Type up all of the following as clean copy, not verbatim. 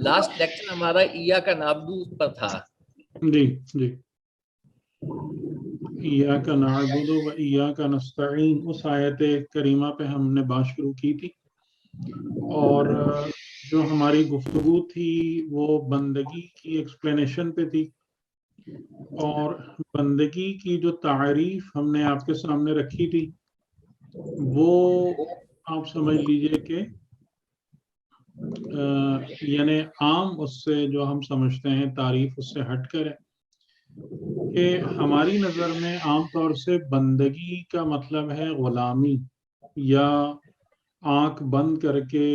Last lecture ہمارا ایاک نعبدو پر تھا. جی جی، ایاک نعبد و ایاک نستعین، اس آیت کریمہ پہ ہم نے بات شروع کی تھی، اور جو ہماری گفتگو تھی وہ بندگی کی ایکسپلینیشن پہ تھی، اور بندگی کی جو تعریف ہم نے آپ کے سامنے رکھی تھی وہ آپ سمجھ لیجئے کہ یعنی عام اس سے جو ہم سمجھتے ہیں تعریف اس سے ہٹ کر ہے کہ ہماری نظر میں عام طور سے بندگی کا مطلب ہے غلامی یا آنکھ بند کر کے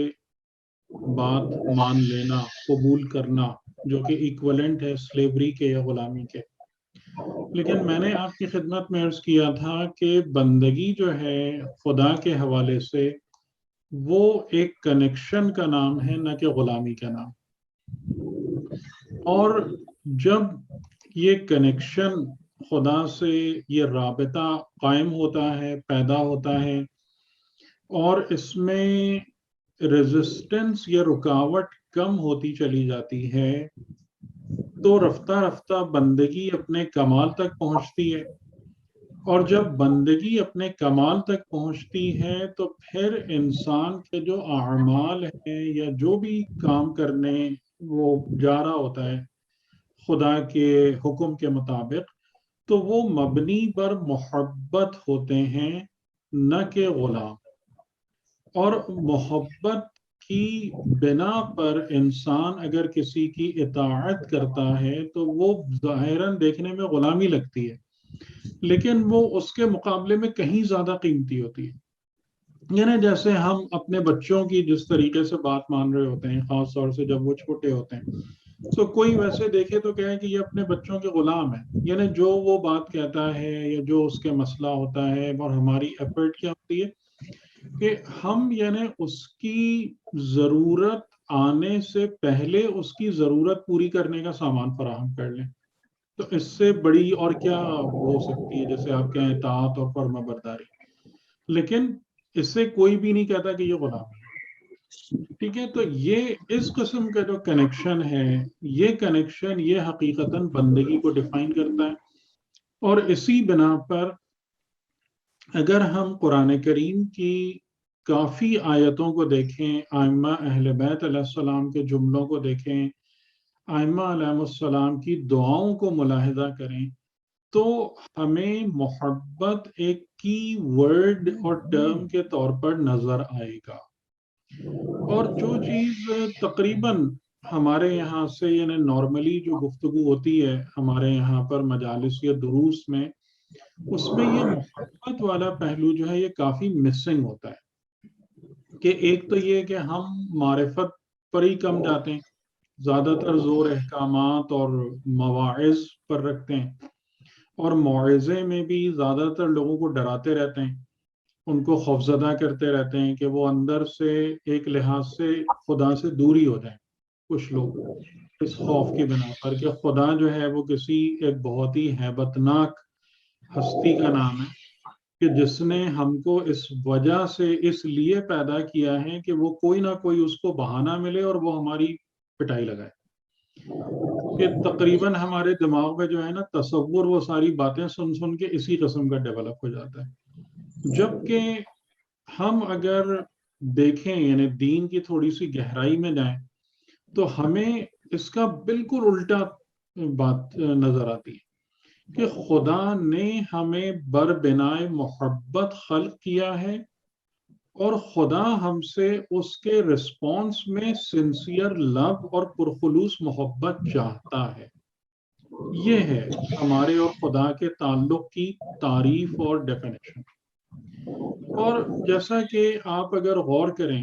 بات مان لینا، قبول کرنا، جو کہ ایکولنٹ ہے سلیوری کے یا غلامی کے. لیکن میں نے آپ کی خدمت میں عرض کیا تھا کہ بندگی جو ہے خدا کے حوالے سے وہ ایک کنیکشن کا نام ہے، نہ کہ غلامی کا نام. اور جب یہ کنیکشن خدا سے، یہ رابطہ قائم ہوتا ہے، پیدا ہوتا ہے، اور اس میں ریزسٹنس یا رکاوٹ کم ہوتی چلی جاتی ہے، تو رفتہ رفتہ بندگی اپنے کمال تک پہنچتی ہے. اور جب بندگی اپنے کمال تک پہنچتی ہے تو پھر انسان کے جو اعمال ہیں یا جو بھی کام کرنے وہ جا رہا ہوتا ہے خدا کے حکم کے مطابق، تو وہ مبنی بر محبت ہوتے ہیں، نہ کہ غلام. اور محبت کی بنا پر انسان اگر کسی کی اطاعت کرتا ہے تو وہ ظاہراً دیکھنے میں غلامی لگتی ہے، لیکن وہ اس کے مقابلے میں کہیں زیادہ قیمتی ہوتی ہے. یعنی جیسے ہم اپنے بچوں کی جس طریقے سے بات مان رہے ہوتے ہیں، خاص طور سے جب وہ چھوٹے ہوتے ہیں، تو کوئی ویسے دیکھے تو کہے کہ یہ اپنے بچوں کے غلام ہے. یعنی جو وہ بات کہتا ہے یا جو اس کے مسئلہ ہوتا ہے، اور ہماری ایفرٹ کیا ہوتی ہے کہ ہم یعنی اس کی ضرورت آنے سے پہلے اس کی ضرورت پوری کرنے کا سامان فراہم کر لیں. تو اس سے بڑی اور کیا ہو سکتی ہے، جیسے آپ کہیں اطاعت اور فرما برداری. لیکن اس سے کوئی بھی نہیں کہتا کہ یہ غلام ہے. ٹھیک ہے، تو یہ اس قسم کا جو کنیکشن ہے، یہ کنیکشن یہ حقیقتاً بندگی کو ڈیفائن کرتا ہے. اور اسی بنا پر اگر ہم قرآن کریم کی کافی آیتوں کو دیکھیں، ائمہ اہل بیت علیہ السلام کے جملوں کو دیکھیں، ائمہ علیہ السلام کی دعاؤں کو ملاحظہ کریں، تو ہمیں محبت ایک کی ورڈ اور ٹرم کے طور پر نظر آئے گا. اور جو چیز تقریباً ہمارے یہاں سے یعنی نارملی جو گفتگو ہوتی ہے ہمارے یہاں پر مجالس یا دروس میں، اس میں یہ محبت والا پہلو جو ہے یہ کافی مسنگ ہوتا ہے. کہ ایک تو یہ کہ ہم معرفت پر ہی کم جاتے ہیں، زیادہ تر زور احکامات اور مواعظ پر رکھتے ہیں، اور موعظے میں بھی زیادہ تر لوگوں کو ڈراتے رہتے ہیں، ان کو خوفزدہ کرتے رہتے ہیں کہ وہ اندر سے ایک لحاظ سے خدا سے دوری ہو جائیں. کچھ لوگ اس خوف کی بنا پر کہ خدا جو ہے وہ کسی ایک بہت ہی ہیبت ناک ہستی کا نام ہے کہ جس نے ہم کو اس وجہ سے اس لیے پیدا کیا ہے کہ وہ کوئی نہ کوئی اس کو بہانہ ملے اور وہ ہماری پٹائی لگائے. کہ تقریباً ہمارے دماغ میں جو ہے نا تصور وہ ساری باتیں سن سن کے اسی قسم کا ڈیولپ ہو جاتا ہے. جبکہ ہم اگر دیکھیں یعنی دین کی تھوڑی سی گہرائی میں جائیں تو ہمیں اس کا بالکل الٹا بات نظر آتی ہے کہ خدا نے ہمیں بربنائے محبت خلق کیا ہے، اور خدا ہم سے اس کے رسپانس میں سنسیئر لو اور پرخلوص محبت چاہتا ہے. یہ ہے ہمارے اور خدا کے تعلق کی تعریف اور ڈیفینیشن. اور جیسا کہ آپ اگر غور کریں،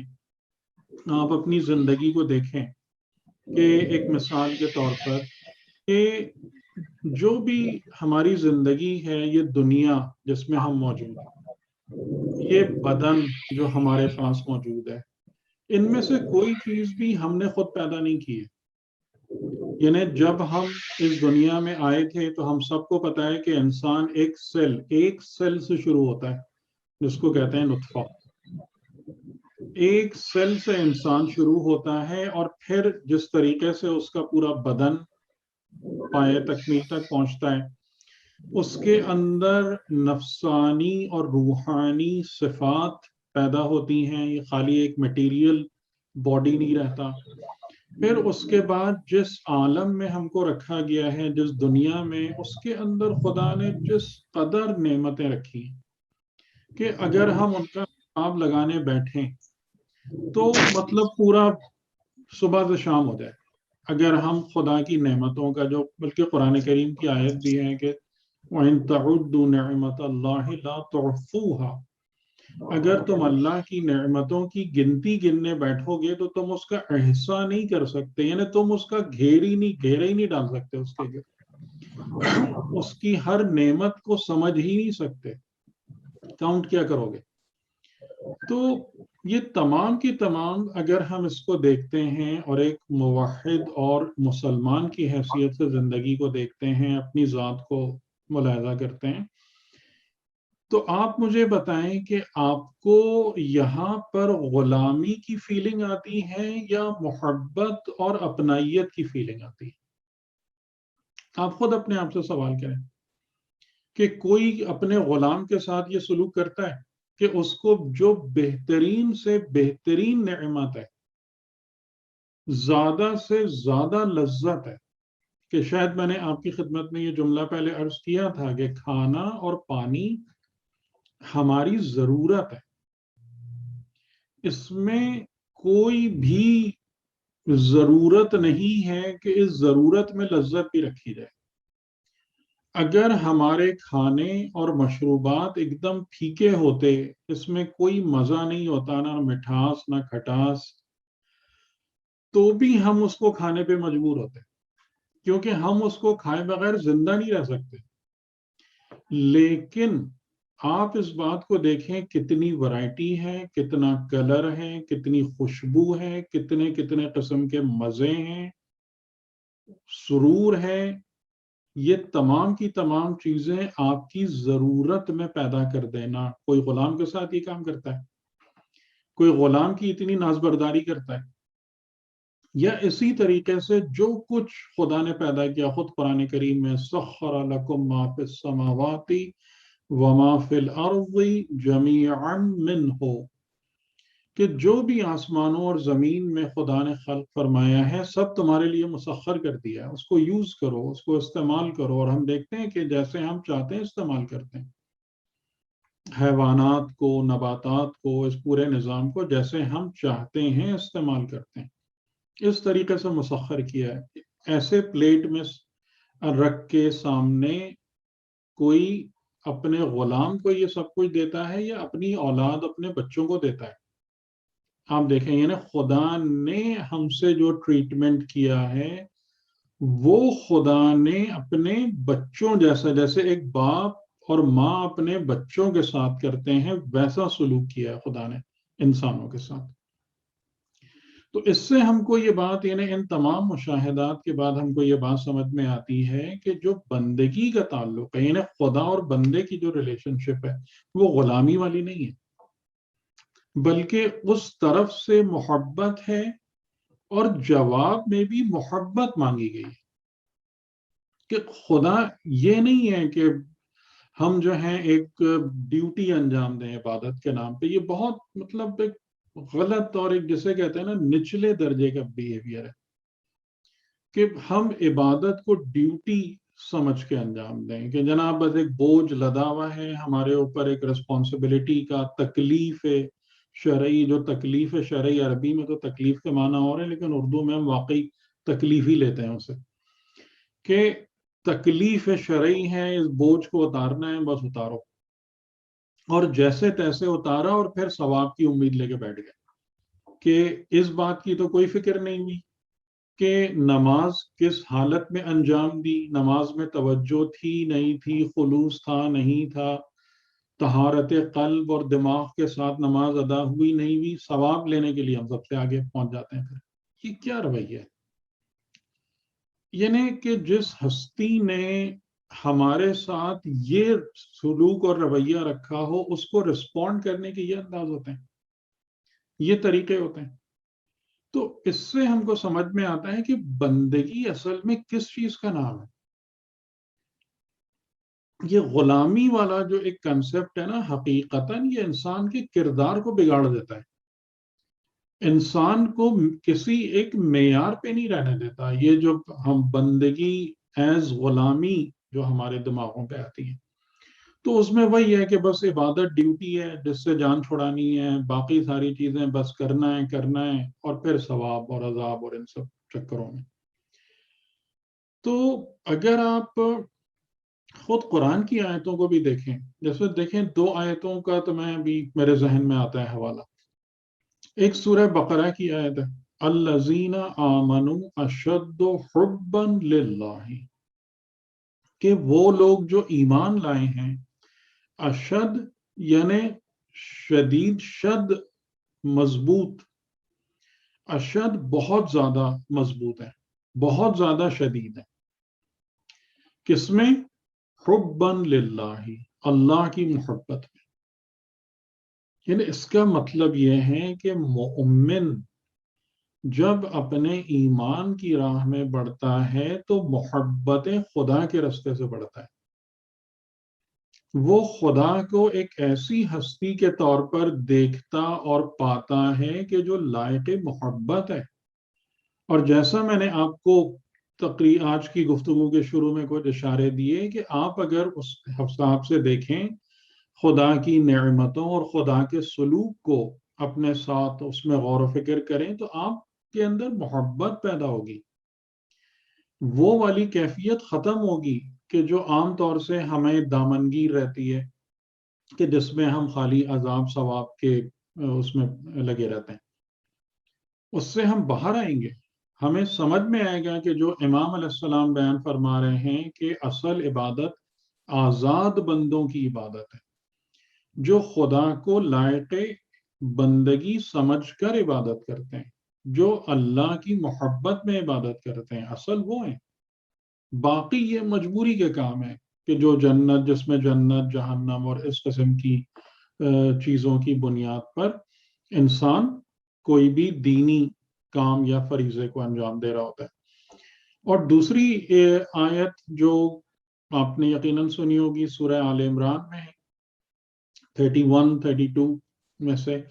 آپ اپنی زندگی کو دیکھیں کہ ایک مثال کے طور پر کہ جو بھی ہماری زندگی ہے، یہ دنیا جس میں ہم موجود ہیں، یہ بدن جو ہمارے پاس موجود ہے، ان میں سے کوئی چیز بھی ہم نے خود پیدا نہیں کی ہے. یعنی جب ہم اس دنیا میں آئے تھے تو ہم سب کو پتا ہے کہ انسان ایک سیل سے شروع ہوتا ہے جس کو کہتے ہیں نطفہ. ایک سیل سے انسان شروع ہوتا ہے اور پھر جس طریقے سے اس کا پورا بدن پائے تکمیل تک پہنچتا ہے، اس کے اندر نفسانی اور روحانی صفات پیدا ہوتی ہیں. یہ خالی ایک میٹیریل باڈی نہیں رہتا. پھر اس کے بعد جس عالم میں ہم کو رکھا گیا ہے، جس دنیا میں، اس کے اندر خدا نے جس قدر نعمتیں رکھی ہیں کہ اگر ہم ان کا حساب لگانے بیٹھیں تو مطلب پورا صبح سے شام ہو جائے. اگر ہم خدا کی نعمتوں کا، جو بلکہ قرآن کریم کی آیت بھی ہے کہ وَإِن تَعُدُّوا نِعْمَةَ اللَّهِ لَا تُحْصُوهَا، اگر تم اللہ کی نعمتوں کی گنتی گننے بیٹھو گے تو تم اس کا احصا نہیں کر سکتے، یعنی تم اس کا گھیرے ہی نہیں ڈال سکتے اس کے گھر. اس کی ہر نعمت کو سمجھ ہی نہیں سکتے، کاؤنٹ کیا کرو گے. تو یہ تمام کی تمام اگر ہم اس کو دیکھتے ہیں اور ایک موحد اور مسلمان کی حیثیت سے زندگی کو دیکھتے ہیں، اپنی ذات کو ملاحظہ کرتے ہیں، تو آپ مجھے بتائیں کہ آپ کو یہاں پر غلامی کی فیلنگ آتی ہے یا محبت اور اپنائیت کی فیلنگ آتی ہے؟ آپ خود اپنے آپ سے سوال کریں کہ کوئی اپنے غلام کے ساتھ یہ سلوک کرتا ہے کہ اس کو جو بہترین سے بہترین نعمت ہے، زیادہ سے زیادہ لذت ہے، کہ شاید میں نے آپ کی خدمت میں یہ جملہ پہلے عرض کیا تھا کہ کھانا اور پانی ہماری ضرورت ہے، اس میں کوئی بھی ضرورت نہیں ہے کہ اس ضرورت میں لذت بھی رکھی جائے. اگر ہمارے کھانے اور مشروبات ایک دم پھیکے ہوتے، اس میں کوئی مزہ نہیں ہوتا، نہ مٹھاس نہ کھٹاس، تو بھی ہم اس کو کھانے پہ مجبور ہوتے، کیونکہ ہم اس کو کھائے بغیر زندہ نہیں رہ سکتے. لیکن آپ اس بات کو دیکھیں، کتنی ورائٹی ہے، کتنا کلر ہے، کتنی خوشبو ہے، کتنے کتنے قسم کے مزے ہیں، سرور ہے. یہ تمام کی تمام چیزیں آپ کی ضرورت میں پیدا کر دینا. کوئی غلام کے ساتھ یہ کام کرتا ہے؟ کوئی غلام کی اتنی نازبرداری کرتا ہے؟ یا اسی طریقے سے جو کچھ خدا نے پیدا کیا، خود قرآن کریم میں سخر لکم ما فی السماوات وما فی الارض جمیعا منہ، کہ جو بھی آسمانوں اور زمین میں خدا نے خلق فرمایا ہے سب تمہارے لیے مسخر کر دیا ہے. اس کو یوز کرو، اس کو استعمال کرو. اور ہم دیکھتے ہیں کہ جیسے ہم چاہتے ہیں استعمال کرتے ہیں حیوانات کو، نباتات کو، اس پورے نظام کو جیسے ہم چاہتے ہیں استعمال کرتے ہیں. اس طریقے سے مسخر کیا ہے. ایسے پلیٹ میں رکھ کے سامنے کوئی اپنے غلام کو یہ سب کچھ دیتا ہے یا اپنی اولاد، اپنے بچوں کو دیتا ہے؟ آپ دیکھیں، یعنی خدا نے ہم سے جو ٹریٹمنٹ کیا ہے وہ خدا نے اپنے بچوں جیسا، جیسے ایک باپ اور ماں اپنے بچوں کے ساتھ کرتے ہیں، ویسا سلوک کیا ہے خدا نے انسانوں کے ساتھ. تو اس سے ہم کو یہ بات، یعنی ان تمام مشاہدات کے بعد ہم کو یہ بات سمجھ میں آتی ہے کہ جو بندگی کا تعلق ہے، یعنی خدا اور بندے کی جو ریلیشن شپ ہے، وہ غلامی والی نہیں ہے، بلکہ اس طرف سے محبت ہے اور جواب میں بھی محبت مانگی گئی ہے. کہ خدا یہ نہیں ہے کہ ہم جو ہیں ایک ڈیوٹی انجام دیں عبادت کے نام پہ. یہ بہت مطلب ایک غلط اور ایک جسے کہتے ہیں نا نچلے درجے کا بیہیویئر ہے کہ ہم عبادت کو ڈیوٹی سمجھ کے انجام دیں، کہ جناب بس ایک بوجھ لدا ہوا ہے ہمارے اوپر، ایک رسپانسبلٹی کا، تکلیف شرعی. جو تکلیف شرعی، عربی میں تو تکلیف کے معنی اور ہے، لیکن اردو میں ہم واقعی تکلیف ہی لیتے ہیں اسے، کہ تکلیف شرعی ہے، اس بوجھ کو اتارنا ہے، بس اتارو. اور جیسے تیسے اتارا اور پھر ثواب کی امید لے کے بیٹھ گئے، کہ اس بات کی تو کوئی فکر نہیں ہوئی کہ نماز کس حالت میں انجام دی، نماز میں توجہ تھی نہیں تھی، خلوص تھا نہیں تھا، طہارت قلب اور دماغ کے ساتھ نماز ادا ہوئی نہیں ہوئی، ثواب لینے کے لیے ہم سب سے آگے پہنچ جاتے ہیں. پھر یہ کیا رویہ ہے؟ یعنی کہ جس ہستی نے ہمارے ساتھ یہ سلوک اور رویہ رکھا ہو، اس کو رسپونڈ کرنے کے یہ انداز ہوتے ہیں. یہ طریقے ہوتے ہیں. تو اس سے ہم کو سمجھ میں آتا ہے کہ بندگی اصل میں کس چیز کا نام ہے. یہ غلامی والا جو ایک کنسپٹ ہے نا، حقیقتاً یہ انسان کے کردار کو بگاڑ دیتا ہے، انسان کو کسی ایک معیار پہ نہیں رہنے دیتا. یہ جو ہم بندگی ایز غلامی جو ہمارے دماغوں پہ آتی ہے، تو اس میں وہی ہے کہ بس عبادت ڈیوٹی ہے جس سے جان چھڑانی ہے، باقی ساری چیزیں بس کرنا ہے اور پھر ثواب اور عذاب اور ان سب چکروں میں. تو اگر آپ خود قرآن کی آیتوں کو بھی دیکھیں، جیسے دیکھیں 2 آیتوں کا تو میں ابھی میرے ذہن میں آتا ہے حوالہ. ایک سورہ بقرہ کی آیت ہے، الذین آمنوا اشد حبا للہ، کہ وہ لوگ جو ایمان لائے ہیں، اشد یعنی شدید، شد مضبوط، اشد بہت زیادہ مضبوط ہے، بہت زیادہ شدید ہے. کس میں؟ حبا للہ، اللہ کی محبت میں. یعنی اس کا مطلب یہ ہے کہ مومن جب اپنے ایمان کی راہ میں بڑھتا ہے تو محبت خدا کے راستے سے بڑھتا ہے. وہ خدا کو ایک ایسی ہستی کے طور پر دیکھتا اور پاتا ہے کہ جو لائق محبت ہے. اور جیسا میں نے آپ کو آج کی گفتگو کے شروع میں کچھ اشارے دیے کہ آپ اگر اس حساب سے دیکھیں خدا کی نعمتوں اور خدا کے سلوک کو اپنے ساتھ اس میں غور و فکر کریں تو آپ کے اندر محبت پیدا ہوگی. وہ والی کیفیت ختم ہوگی کہ جو عام طور سے ہمیں دامنگیر رہتی ہے، کہ جس میں ہم خالی عذاب ثواب کے اس میں لگے رہتے ہیں. اس سے ہم باہر آئیں گے، ہمیں سمجھ میں آئے گا کہ جو امام علیہ السلام بیان فرما رہے ہیں کہ اصل عبادت آزاد بندوں کی عبادت ہے، جو خدا کو لائق بندگی سمجھ کر عبادت کرتے ہیں، جو اللہ کی محبت میں عبادت کرتے ہیں، اصل وہ ہیں. باقی یہ مجبوری کے کام ہے کہ جو جنت، جس میں جنت، جہنم اور اس قسم کی چیزوں کی بنیاد پر انسان کوئی بھی دینی کام یا فریضے کو انجام دے رہا ہوتا ہے. اور دوسری آیت جو آپ نے یقیناً سنی ہوگی سورہ آل عمران میں 31 32 میں سے،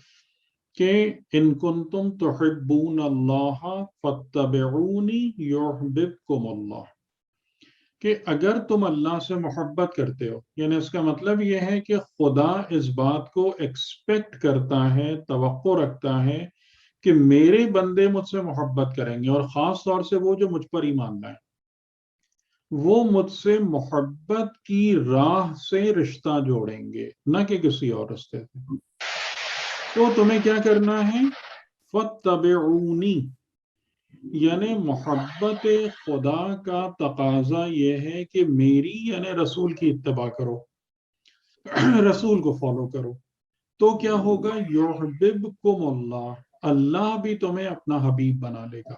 کہ ان کنتم تحبون اللہ فاتبعونی یحببکم اللہ، کہ اگر تم اللہ سے محبت کرتے ہو، یعنی اس کا مطلب یہ ہے کہ خدا اس بات کو ایکسپیکٹ کرتا ہے، توقع رکھتا ہے کہ میرے بندے مجھ سے محبت کریں گے، اور خاص طور سے وہ جو مجھ پر ایمان لائیں، وہ مجھ سے محبت کی راہ سے رشتہ جوڑیں گے، نہ کہ کسی اور راستے سے. تو تمہیں کیا کرنا ہے؟ فاتبعونی، یعنی محبت خدا کا تقاضا یہ ہے کہ میری یعنی رسول کی اتباع کرو، رسول کو فالو کرو. تو کیا ہوگا؟ یحببکم اللہ، اللہ بھی تمہیں اپنا حبیب بنا لے گا.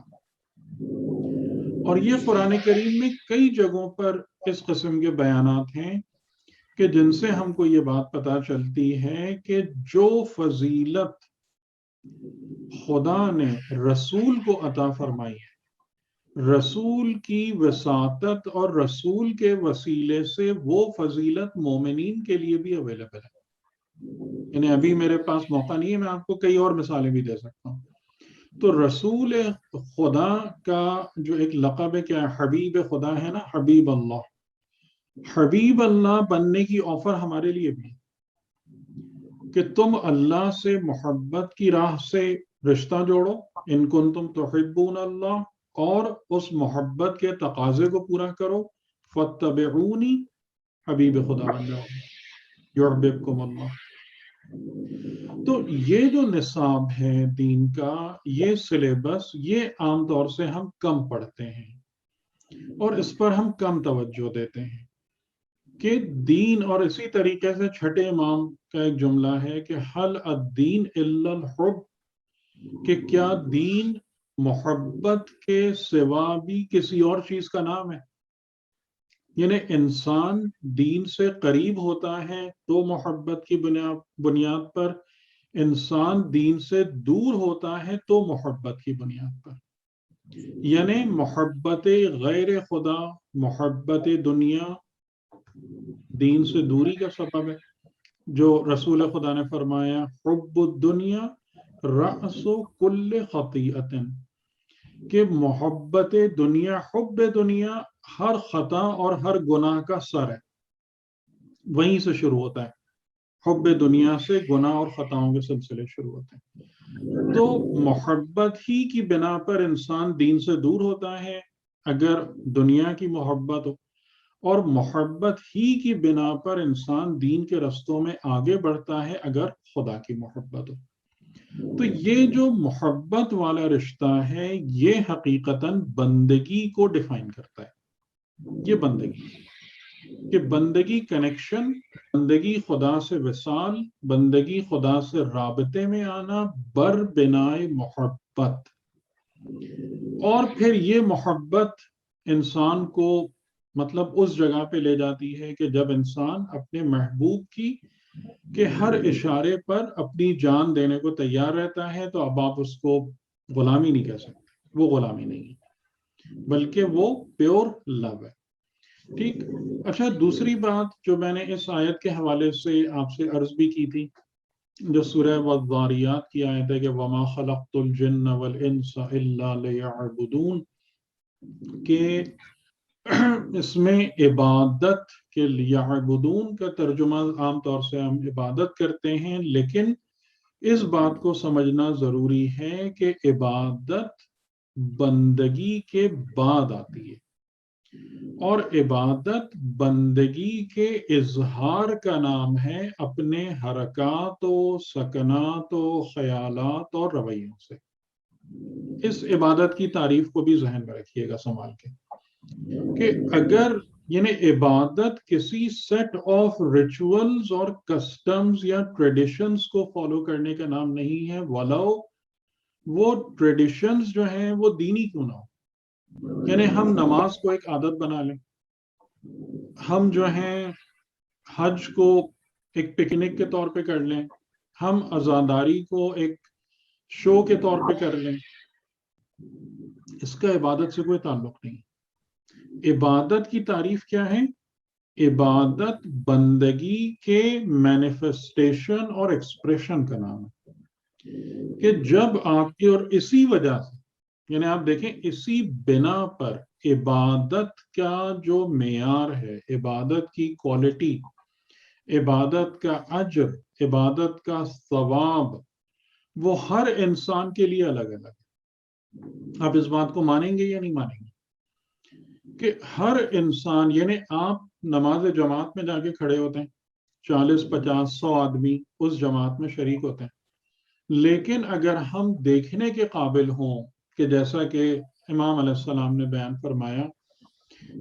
اور یہ قرآن کریم میں کئی جگہوں پر اس قسم کے بیانات ہیں کہ جن سے ہم کو یہ بات پتہ چلتی ہے کہ جو فضیلت خدا نے رسول کو عطا فرمائی ہے، رسول کی وساطت اور رسول کے وسیلے سے وہ فضیلت مومنین کے لیے بھی اویلیبل ہے. یعنی ابھی میرے پاس موقع نہیں ہے، میں آپ کو کئی اور مثالیں بھی دے سکتا ہوں. تو رسول خدا کا جو ایک لقب ہے، کیا حبیب خدا ہے نا، حبیب اللہ، حبیب اللہ بننے کی آفر ہمارے لیے بھی کہ تم اللہ سے محبت کی راہ سے رشتہ جوڑو، ان کنتم تحبون اللہ، اور اس محبت کے تقاضے کو پورا کرو، فاتبعونی، حبیب خدا بن جاؤ، یحببکم اللہ. تو یہ جو نصاب ہے دین کا، یہ سلیبس، یہ عام طور سے ہم کم پڑھتے ہیں اور اس پر ہم کم توجہ دیتے ہیں کہ دین. اور اسی طریقے سے چھٹے امام کا ایک جملہ ہے کہ حل الدین الا الحب، کہ کیا دین محبت کے سوا بھی کسی اور چیز کا نام ہے. یعنی انسان دین سے قریب ہوتا ہے تو محبت کی بنیاد پر، انسان دین سے دور ہوتا ہے تو محبت کی بنیاد پر، یعنی محبت غیر خدا، محبت دنیا دین سے دوری کا سبب ہے. جو رسول خدا نے فرمایا حب الدنیا رأس کل خطیئت، کہ محبت دنیا، حب دنیا ہر خطا اور ہر گناہ کا سر ہے. وہیں سے شروع ہوتا ہے، حب دنیا سے گناہ اور خطاؤں کے سلسلے شروع ہوتے ہیں. تو محبت ہی کی بنا پر انسان دین سے دور ہوتا ہے اگر دنیا کی محبت ہو، اور محبت ہی کی بنا پر انسان دین کے رستوں میں آگے بڑھتا ہے اگر خدا کی محبت ہو. تو یہ جو محبت والا رشتہ ہے یہ حقیقتاً بندگی کو ڈیفائن کرتا ہے. یہ بندگی، کہ بندگی کنیکشن، بندگی خدا سے وصال، بندگی خدا سے رابطے میں آنا بر بنائے محبت. اور پھر یہ محبت انسان کو مطلب اس جگہ پہ لے جاتی ہے کہ جب انسان اپنے محبوب کی کہ ہر اشارے پر اپنی جان دینے کو تیار رہتا ہے، تو اب آپ اس کو غلامی نہیں کہہ سکتے. وہ غلامی نہیں ہے بلکہ وہ پیور لو ہے. ٹھیک. اچھا، دوسری بات جو میں نے اس آیت کے حوالے سے آپ سے عرض بھی کی تھی، جو سورہ والذاریات کی آیت ہے کہ وَمَا خَلَقْتُ الْجِنَّ وَالْإِنسَ إِلَّا لِيَعْبُدُونَ، کہ اس میں عبادت کے لیعبدون کا ترجمہ عام طور سے ہم عبادت کرتے ہیں، لیکن اس بات کو سمجھنا ضروری ہے کہ عبادت بندگی کے بعد آتی ہے، اور عبادت بندگی کے اظہار کا نام ہے اپنے حرکات و سکنات و خیالات اور رویوں سے. اس عبادت کی تعریف کو بھی ذہن میں رکھیے گا سنبھال کے، کہ اگر یعنی عبادت کسی سیٹ آف ریچولز اور کسٹمز یا ٹریڈیشنز کو فالو کرنے کا نام نہیں ہے، ولو وہ ٹریڈیشنز جو ہیں وہ دینی کیوں نہ ہو. یعنی ہم نماز کو ایک عادت بنا لیں، ہم جو ہیں حج کو ایک پکنک کے طور پہ کر لیں، ہم عزاداری کو ایک شو کے طور پہ کر لیں، اس کا عبادت سے کوئی تعلق نہیں. عبادت کی تعریف کیا ہے؟ عبادت بندگی کے مینیفیسٹیشن اور ایکسپریشن کا نام ہے، کہ جب آپ کی، اور اسی وجہ سے یعنی آپ دیکھیں اسی بنا پر عبادت کا جو معیار ہے، عبادت کی کوالٹی، عبادت کا اجر، عبادت کا ثواب، وہ ہر انسان کے لیے الگ الگ ہے. آپ اس بات کو مانیں گے یا نہیں مانیں گے کہ ہر انسان، یعنی آپ نماز جماعت میں جا کے کھڑے ہوتے ہیں، 40 50 100 آدمی اس جماعت میں شریک ہوتے ہیں، لیکن اگر ہم دیکھنے کے قابل ہوں کہ جیسا کہ امام علیہ السلام نے بیان فرمایا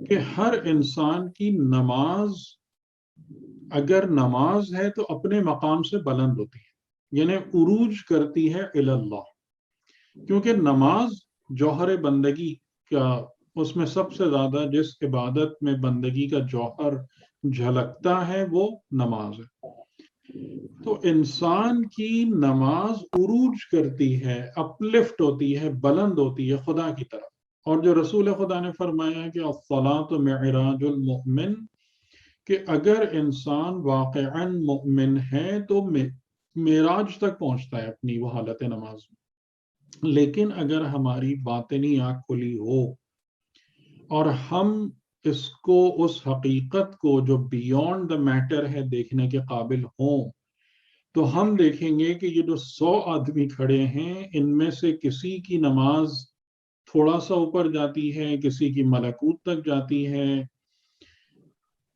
کہ ہر انسان کی نماز، اگر نماز ہے تو اپنے مقام سے بلند ہوتی ہے، یعنی عروج کرتی ہے الی اللہ، کیونکہ نماز جوہر بندگی کا، اس میں سب سے زیادہ جس عبادت میں بندگی کا جوہر جھلکتا ہے وہ نماز ہے. تو انسان کی نماز عروج کرتی ہے، اپلفٹ ہوتی ہے، بلند ہوتی ہے خدا کی طرف. اور جو رسول خدا نے فرمایا کہ الصلاۃ معراج المؤمن، کہ اگر انسان واقعاً مؤمن ہے تو معراج تک پہنچتا ہے اپنی وہ حالت نماز میں. لیکن اگر ہماری باطنی آنکھ کھلی ہو اور ہم اس کو، اس حقیقت کو جو بیونڈ دا میٹر ہے دیکھنے کے قابل ہوں، تو ہم دیکھیں گے کہ یہ جو 100 آدمی کھڑے ہیں ان میں سے کسی کی نماز تھوڑا سا اوپر جاتی ہے، کسی کی ملکوت تک جاتی ہے،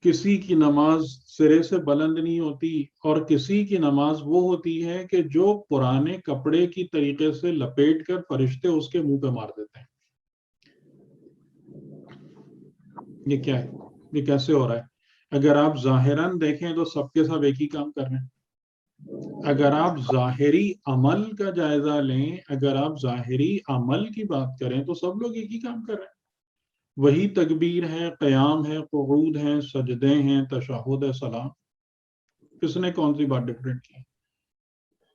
کسی کی نماز سرے سے بلند نہیں ہوتی، اور کسی کی نماز وہ ہوتی ہے کہ جو پرانے کپڑے کی طریقے سے لپیٹ کر فرشتے اس کے منہ پہ مار دیتے ہیں. یہ کیا ہے؟ یہ کیسے ہو رہا ہے؟ اگر آپ ظاہراً دیکھیں تو سب کے سب ایک ہی کام کر رہے ہیں. اگر آپ ظاہری عمل کا جائزہ لیں، اگر آپ ظاہری عمل کی بات کریں تو سب لوگ ایک ہی کام کر رہے ہیں. وہی تکبیر ہے، قیام ہے، قعود ہیں، سجدے ہیں، تشہد ہے، سلام. کس نے کون سی بات ڈفرینٹ کی؟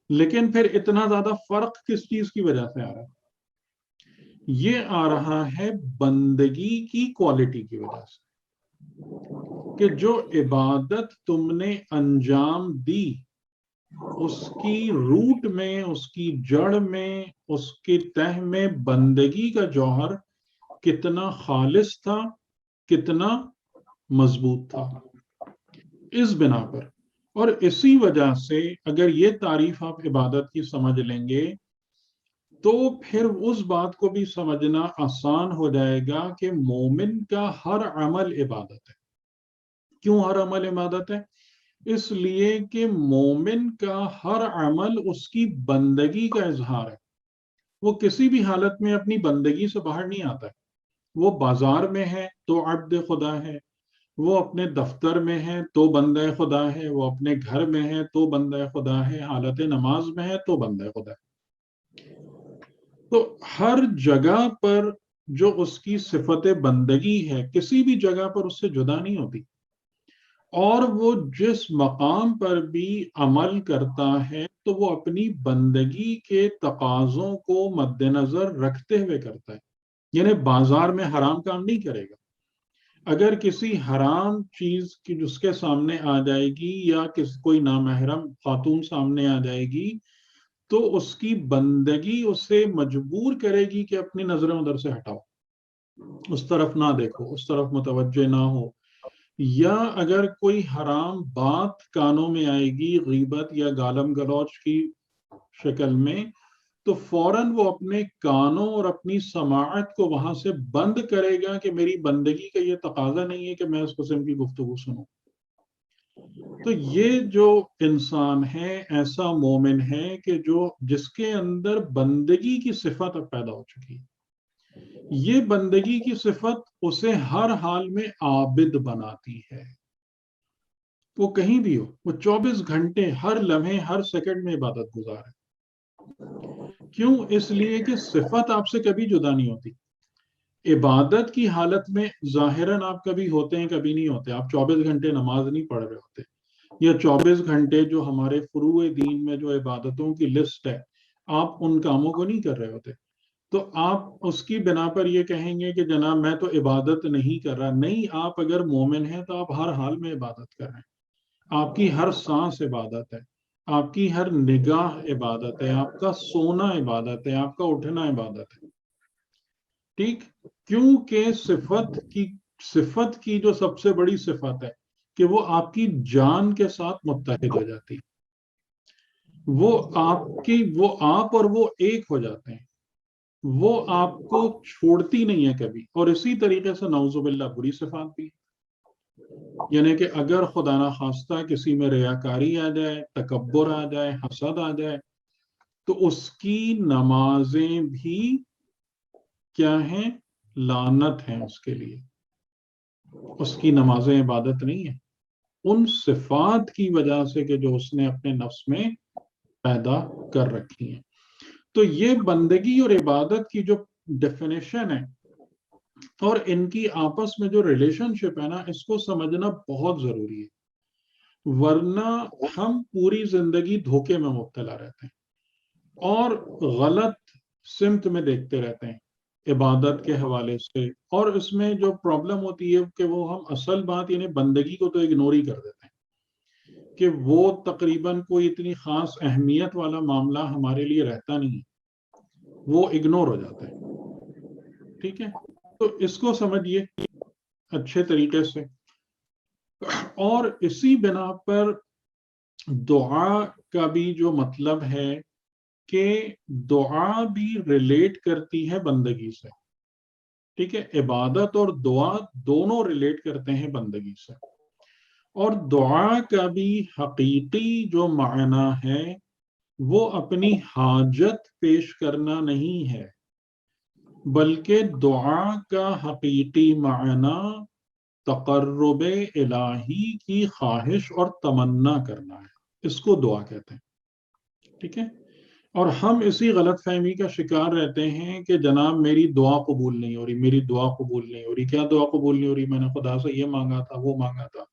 لیکن پھر اتنا زیادہ فرق کس چیز کی وجہ سے آ رہا ہے؟ یہ آ رہا ہے بندگی کی کوالٹی کی وجہ سے، کہ جو عبادت تم نے انجام دی اس کی روٹ میں، اس کی جڑ میں، اس کے تہ میں بندگی کا جوہر کتنا خالص تھا، کتنا مضبوط تھا، اس بنا پر۔ اور اسی وجہ سے اگر یہ تعریف آپ عبادت کی سمجھ لیں گے تو پھر اس بات کو بھی سمجھنا آسان ہو جائے گا کہ مومن کا ہر عمل عبادت ہے۔ کیوں ہر عمل عبادت ہے؟ اس لیے کہ مومن کا ہر عمل اس کی بندگی کا اظہار ہے۔ وہ کسی بھی حالت میں اپنی بندگی سے باہر نہیں آتا ہے۔ وہ بازار میں ہے تو عبد خدا ہے، وہ اپنے دفتر میں ہے تو بندہ خدا ہے، وہ اپنے گھر میں ہے تو بندہ خدا ہے، حالت نماز میں ہے تو بندہ خدا ہے۔ تو ہر جگہ پر جو اس کی صفت بندگی ہے کسی بھی جگہ پر اس سے جدا نہیں ہوتی، اور وہ جس مقام پر بھی عمل کرتا ہے تو وہ اپنی بندگی کے تقاضوں کو مد نظر رکھتے ہوئے کرتا ہے۔ یعنی بازار میں حرام کام نہیں کرے گا۔ اگر کسی حرام چیز کی جس کے سامنے آ جائے گی یا کوئی نامحرم خاتون سامنے آ جائے گی تو اس کی بندگی اسے مجبور کرے گی کہ اپنی نظریں ادھر سے ہٹاؤ، اس طرف نہ دیکھو، اس طرف متوجہ نہ ہو۔ یا اگر کوئی حرام بات کانوں میں آئے گی غیبت یا گالم گلوچ کی شکل میں، تو فوراً وہ اپنے کانوں اور اپنی سماعت کو وہاں سے بند کرے گا کہ میری بندگی کا یہ تقاضا نہیں ہے کہ میں اس قسم کی گفتگو سنوں۔ تو یہ جو انسان ہے ایسا مومن ہے کہ جس کے اندر بندگی کی صفت اب پیدا ہو چکی ہے۔ یہ بندگی کی صفت اسے ہر حال میں عابد بناتی ہے۔ وہ کہیں بھی ہو، وہ 24 گھنٹے ہر لمحے ہر سیکنڈ میں عبادت گزار ہے۔ کیوں؟ اس لیے کہ صفت آپ سے کبھی جدا نہیں ہوتی۔ عبادت کی حالت میں ظاہراً آپ کبھی ہوتے ہیں کبھی نہیں ہوتے۔ آپ 24 گھنٹے نماز نہیں پڑھ رہے ہوتے، یا 24 گھنٹے جو ہمارے فروع دین میں جو عبادتوں کی لسٹ ہے آپ ان کاموں کو نہیں کر رہے ہوتے۔ تو آپ اس کی بنا پر یہ کہیں گے کہ جناب میں تو عبادت نہیں کر رہا۔ نہیں، آپ اگر مومن ہیں تو آپ ہر حال میں عبادت کر رہے ہیں۔ آپ کی ہر سانس عبادت ہے، آپ کی ہر نگاہ عبادت ہے، آپ کا سونا عبادت ہے، آپ کا اٹھنا عبادت ہے۔ ٹھیک؟ کیونکہ صفت کی جو سب سے بڑی صفت ہے کہ وہ آپ کی جان کے ساتھ متحد ہو جاتی ہے۔ وہ آپ اور وہ ایک ہو جاتے ہیں، وہ آپ کو چھوڑتی نہیں ہے کبھی۔ اور اسی طریقے سے نعوذ باللہ بری صفات بھی، یعنی کہ اگر خدا نخواستہ کسی میں ریاکاری آ جائے، تکبر آ جائے، حسد آ جائے، تو اس کی نمازیں بھی کیا ہیں؟ لعنت ہیں اس کے لیے۔ اس کی نمازیں عبادت نہیں ہیں، ان صفات کی وجہ سے کہ جو اس نے اپنے نفس میں پیدا کر رکھی ہیں۔ تو یہ بندگی اور عبادت کی جو ڈیفینیشن ہے اور ان کی آپس میں جو ریلیشن شپ ہے نا، اس کو سمجھنا بہت ضروری ہے، ورنہ ہم پوری زندگی دھوکے میں مبتلا رہتے ہیں اور غلط سمت میں دیکھتے رہتے ہیں عبادت کے حوالے سے۔ اور اس میں جو پرابلم ہوتی ہے کہ وہ ہم اصل بات یعنی بندگی کو تو اگنور ہی کر دیتے ہیں، کہ وہ تقریباً کوئی اتنی خاص اہمیت والا معاملہ ہمارے لیے رہتا نہیں ہے، وہ اگنور ہو جاتا ہے۔ ٹھیک ہے؟ تو اس کو سمجھیے اچھے طریقے سے۔ اور اسی بنا پر دعا کا بھی جو مطلب ہے کہ دعا بھی ریلیٹ کرتی ہے بندگی سے۔ ٹھیک ہے؟ عبادت اور دعا دونوں ریلیٹ کرتے ہیں بندگی سے۔ اور دعا کا بھی حقیقی جو معنی ہے وہ اپنی حاجت پیش کرنا نہیں ہے، بلکہ دعا کا حقیقی معنی تقرب الہی کی خواہش اور تمنا کرنا ہے۔ اس کو دعا کہتے ہیں۔ ٹھیک ہے؟ اور ہم اسی غلط فہمی کا شکار رہتے ہیں کہ جناب میری دعا قبول نہیں ہو رہی، میری دعا قبول نہیں ہو رہی۔ کیا دعا قبول نہیں ہو رہی؟ میں نے خدا سے یہ مانگا تھا، وہ مانگا تھا،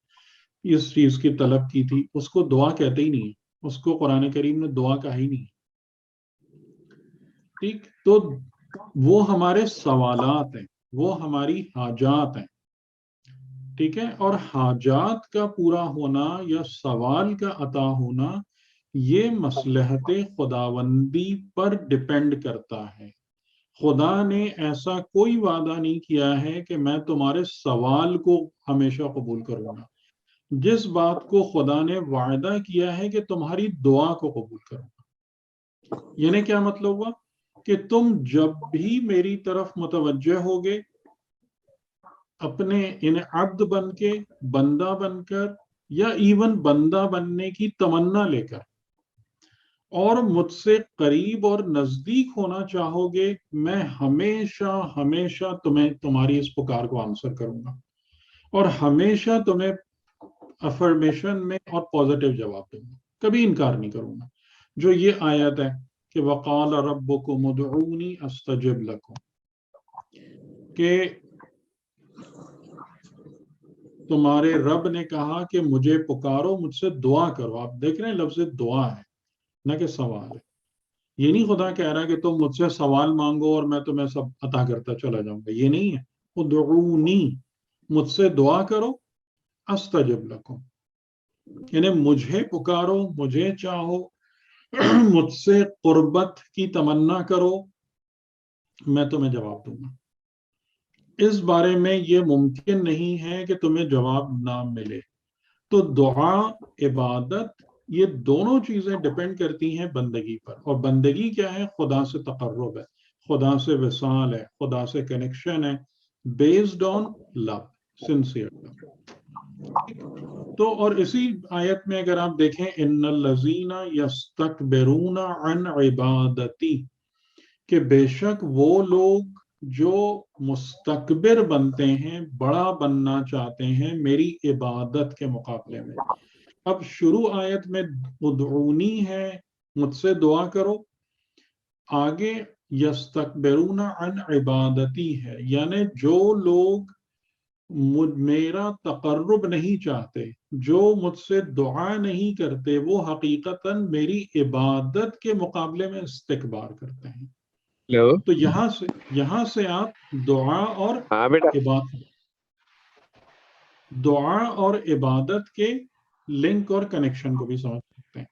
اس چیز کی طلب کی تھی۔ اس کو دعا کہتے ہی نہیں ہے۔ اس کو قرآن کریم نے دعا کہا ہی نہیں. ٹھیک, تو وہ ہمارے سوالات ہیں, وہ ہماری حاجات ہیں. ٹھیک ہے, اور حاجات کا پورا ہونا یا سوال کا عطا ہونا یہ مصلحت خداوندی پر ڈپینڈ کرتا ہے. خدا نے ایسا کوئی وعدہ نہیں کیا ہے کہ میں تمہارے سوال کو ہمیشہ قبول کروں گا. جس بات کو خدا نے وعدہ کیا ہے کہ تمہاری دعا کو قبول کروں گا. یعنی کیا مطلب ہوا کہ تم جب بھی میری طرف متوجہ ہوگے اپنے عبد بن کے, بندہ بن کر, یا ایون بندہ بننے کی تمنا لے کر, اور مجھ سے قریب اور نزدیک ہونا چاہو گے, میں ہمیشہ ہمیشہ تمہاری اس پکار کو آنسر کروں گا, اور ہمیشہ تمہیں افرمیشن میں اور پازیٹیو جواب دوں گا, کبھی انکار نہیں کروں گا. جو یہ آیت ہے کہ وقال ربکم ادعونی استجب لکم, کہ تمہارے رب نے کہا کہ مجھے پکارو, مجھ سے دعا کرو. آپ دیکھ رہے ہیں لفظ دعا ہے نہ کہ سوال ہے. یہ نہیں خدا کہہ رہا ہے کہ تم مجھ سے سوال مانگو اور میں تمہیں سب عطا کرتا چلا جاؤں گا, یہ نہیں ہے. ادعونی, مجھ سے دعا کرو, استجب لکم, یعنی مجھے پکارو, مجھے چاہو, مجھ سے قربت کی تمنا کرو, میں تمہیں جواب دوں گا. اس بارے میں یہ ممکن نہیں ہے کہ تمہیں جواب نہ ملے. تو دعا, عبادت, یہ دونوں چیزیں ڈپینڈ کرتی ہیں بندگی پر. اور بندگی کیا ہے؟ خدا سے تقرب ہے, خدا سے وصال ہے, خدا سے کنیکشن ہے, بیسڈ آن لو, سنسیئر لو. تو اور اسی آیت میں اگر آپ دیکھیں ان الذین یستکبرون عن عبادتی, کہ بے شک وہ لوگ جو مستکبر بنتے ہیں, بڑا بننا چاہتے ہیں میری عبادت کے مقابلے میں. اب شروع آیت میں ادعونی ہے, مجھ سے دعا کرو, آگے یستکبرون عن عبادتی ہے, یعنی جو لوگ میرا تقرب نہیں چاہتے, جو مجھ سے دعا نہیں کرتے, وہ حقیقتاً میری عبادت کے مقابلے میں استکبار کرتے ہیں. ہلو. تو یہاں سے آپ دعا اور ہاں بیٹا. عبادت کے لنک اور کنیکشن کو بھی سمجھ سکتے ہیں.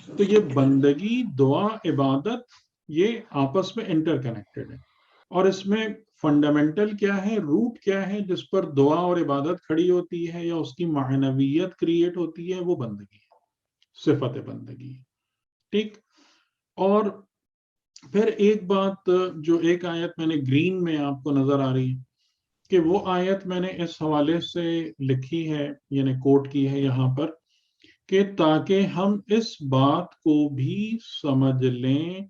تو یہ بندگی, دعا, عبادت, یہ آپس میں انٹر کنیکٹڈ ہے. اور اس میں فنڈامنٹل کیا ہے, روٹ کیا ہے جس پر دعا اور عبادت کھڑی ہوتی ہے یا اس کی معنویت کریٹ ہوتی ہے, وہ بندگی ہے, صفت بندگی ہے. ٹھیک. اور پھر ایک بات جو ایک آیت میں نے گرین میں آپ کو نظر آ رہی ہے, کہ وہ آیت میں نے اس حوالے سے لکھی ہے, یعنی کوٹ کی ہے یہاں پر, کہ تاکہ ہم اس بات کو بھی سمجھ لیں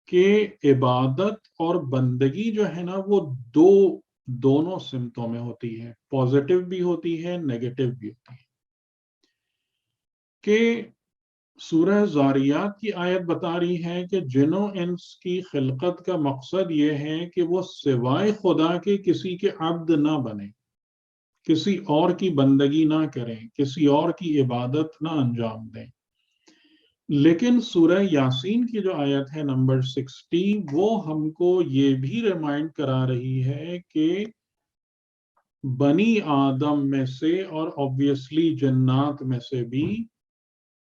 کہ عبادت اور بندگی جو ہے نا وہ دونوں سمتوں میں ہوتی ہے, پازیٹیو بھی ہوتی ہے, نیگیٹو بھی ہوتی ہے. کہ سورہ زاریات کی آیت بتا رہی ہے کہ جنوں انس کی خلقت کا مقصد یہ ہے کہ وہ سوائے خدا کے کسی کے عبد نہ بنے, کسی اور کی بندگی نہ کریں, کسی اور کی عبادت نہ انجام دیں. لیکن سورہ یاسین کی جو آیت ہے نمبر 60, وہ ہم کو یہ بھی ریمائنڈ کرا رہی ہے کہ بنی آدم میں سے اور آبویسلی جنات میں سے بھی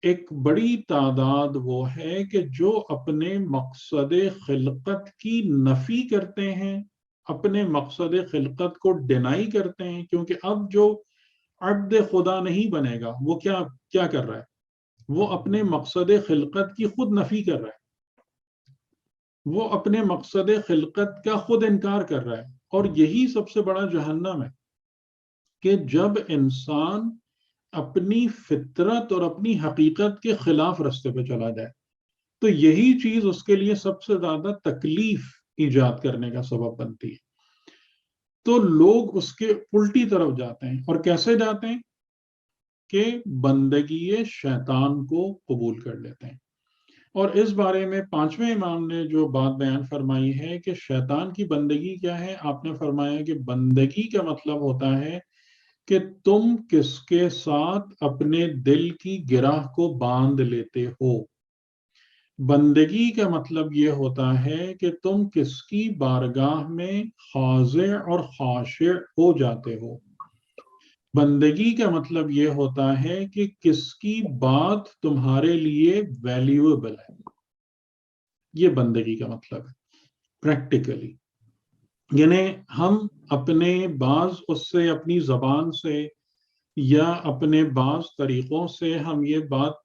ایک بڑی تعداد وہ ہے کہ جو اپنے مقصد خلقت کی نفی کرتے ہیں, اپنے مقصد خلقت کو ڈینائی کرتے ہیں. کیونکہ اب جو عبد خدا نہیں بنے گا وہ کیا کر رہا ہے, وہ اپنے مقصد خلقت کی خود نفی کر رہا ہے, وہ اپنے مقصد خلقت کا خود انکار کر رہا ہے. اور یہی سب سے بڑا جہنم ہے کہ جب انسان اپنی فطرت اور اپنی حقیقت کے خلاف راستے پہ چلا جائے, تو یہی چیز اس کے لیے سب سے زیادہ تکلیف ایجاد کرنے کا سبب بنتی ہے. تو لوگ اس کے الٹی طرف جاتے ہیں. اور کیسے جاتے ہیں؟ کہ بندگی شیطان کو قبول کر لیتے ہیں. اور اس بارے میں 5ویں امام نے جو بات بیان فرمائی ہے کہ شیطان کی بندگی کیا ہے, آپ نے فرمایا کہ بندگی کا مطلب ہوتا ہے کہ تم کس کے ساتھ اپنے دل کی گرہ کو باندھ لیتے ہو. بندگی کا مطلب یہ ہوتا ہے کہ تم کس کی بارگاہ میں خاضع اور خاشع ہو جاتے ہو. بندگی کا مطلب یہ ہوتا ہے کہ کس کی بات تمہارے لیے ویلیویبل ہے. یہ بندگی کا مطلب ہے پریکٹیکلی. یعنی ہم اپنے بعض اس سے اپنی زبان سے یا اپنے بعض طریقوں سے ہم یہ بات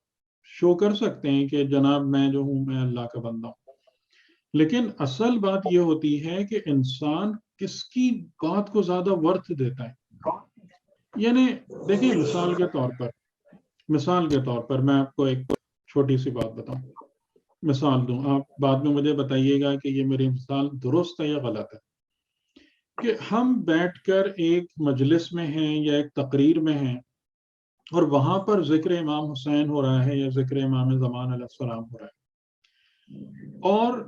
شو کر سکتے ہیں کہ جناب میں جو ہوں میں اللہ کا بندہ ہوں، لیکن اصل بات یہ ہوتی ہے کہ انسان کس کی بات کو زیادہ ورتھ دیتا ہے. یعنی دیکھیں مثال کے طور پر میں آپ کو ایک چھوٹی سی بات بتاؤں، مثال دوں، آپ بعد میں مجھے بتائیے گا کہ یہ میری مثال درست ہے یا غلط ہے. کہ ہم بیٹھ کر ایک مجلس میں ہیں یا ایک تقریر میں ہیں اور وہاں پر ذکر امام حسین ہو رہا ہے یا ذکر امام زمان علیہ السلام ہو رہا ہے، اور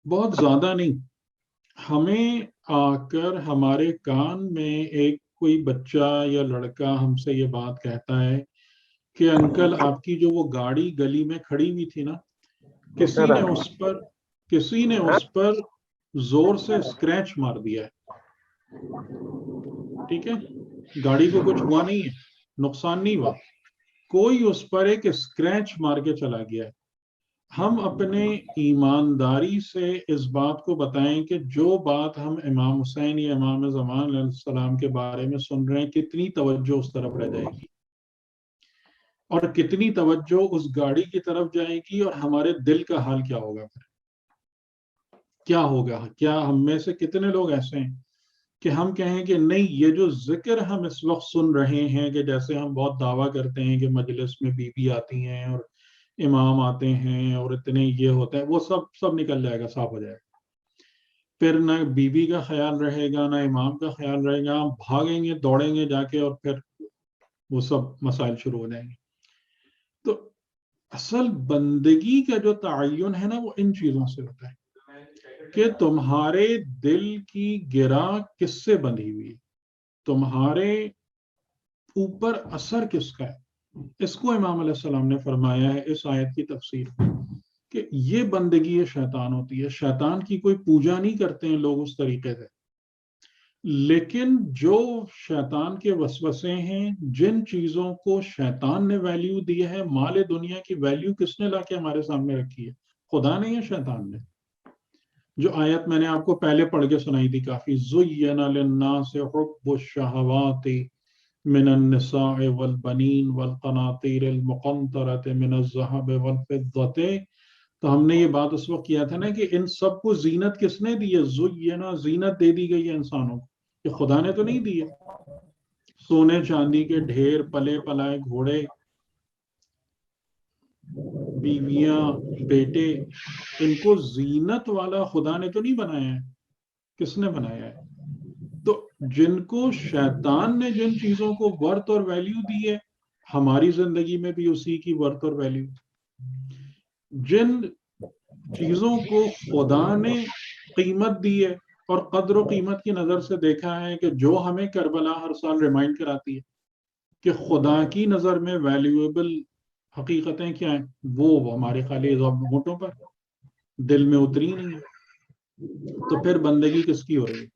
بہت زیادہ نہیں، ہمیں آ کر ہمارے کان میں ایک کوئی بچہ یا لڑکا ہم سے یہ بات کہتا ہے کہ انکل آپ کی جو وہ گاڑی گلی میں کھڑی ہوئی تھی نا، کسی نے اس پر زور سے اسکریچ مار دیا ہے. ٹھیک ہے، گاڑی کو کچھ ہوا نہیں ہے، نقصان نہیں ہوا، کوئی اس پر ایک اسکریچ مار کے چلا گیا ہے. ہم اپنے ایمانداری سے اس بات کو بتائیں کہ جو بات ہم امام حسین یا امام زمان علیہ السلام کے بارے میں سن رہے ہیں کتنی توجہ اس طرف رہ جائے گی اور کتنی توجہ اس گاڑی کی طرف جائے گی، اور ہمارے دل کا حال کیا ہوگا پھر کیا ہوگا. کیا ہم میں سے کتنے لوگ ایسے ہیں کہ ہم کہیں کہ نہیں، یہ جو ذکر ہم اس وقت سن رہے ہیں، کہ جیسے ہم بہت دعویٰ کرتے ہیں کہ مجلس میں بی بی آتی ہیں اور امام آتے ہیں اور اتنے یہ ہوتا ہے، وہ سب نکل جائے گا، صاف ہو جائے گا. پھر نہ بی بی کا خیال رہے گا نہ امام کا خیال رہے گا، ہم بھاگیں گے دوڑیں گے جا کے اور پھر وہ سب مسائل شروع ہو جائیں گے. تو اصل بندگی کا جو تعین ہے نا وہ ان چیزوں سے ہوتا ہے کہ تمہارے دل کی گرہ کس سے بندھی ہوئی ہے، تمہارے اوپر اثر کس کا ہے. اس کو امام علیہ السلام نے فرمایا ہے اس آیت کی تفسیر کہ یہ بندگی شیطان ہوتی ہے. شیطان کی کوئی پوجا نہیں کرتے ہیں لوگ اس طریقے سے، لیکن جو شیطان کے وسوسے ہیں، جن چیزوں کو شیطان نے ویلیو دی ہے، مال دنیا کی ویلیو کس نے لا کے ہمارے سامنے رکھی ہے؟ خدا نے یا شیطان نے؟ جو آیت میں نے آپ کو پہلے پڑھ کے سنائی تھی کافی، زُيِّنَ لِلنَّاسِ حُبُّ الشَّهَوَاتِ من النساء والبنین والقناطیر المقنطرة من الذهب والفضة. تو ہم نے یہ بات اس وقت کیا تھا نا کہ ان سب کو زینت کس نے دی ہے؟ زُيِّنَ، زینت دے دی گئی ہے انسانوں کو، کہ خدا نے تو نہیں دی ہے. سونے چاندی کے ڈھیر، پلے پلائے گھوڑے، بیویاں، بیٹے، ان کو زینت والا خدا نے تو نہیں بنایا ہے. کس نے بنایا ہے؟ تو جن کو شیطان نے جن چیزوں کو ورتھ اور ویلیو دی ہے، ہماری زندگی میں بھی اسی کی ورتھ اور ویلیو. جن چیزوں کو خدا نے قیمت دی ہے اور قدر و قیمت کی نظر سے دیکھا ہے، کہ جو ہمیں کربلا ہر سال ریمائنڈ کراتی ہے کہ خدا کی نظر میں ویلیویبل حقیقتیں کیا ہیں، وہ ہمارے خالی ہونٹوں پر، دل میں اتری نہیں ہے. تو پھر بندگی کس کی ہو رہی ہے؟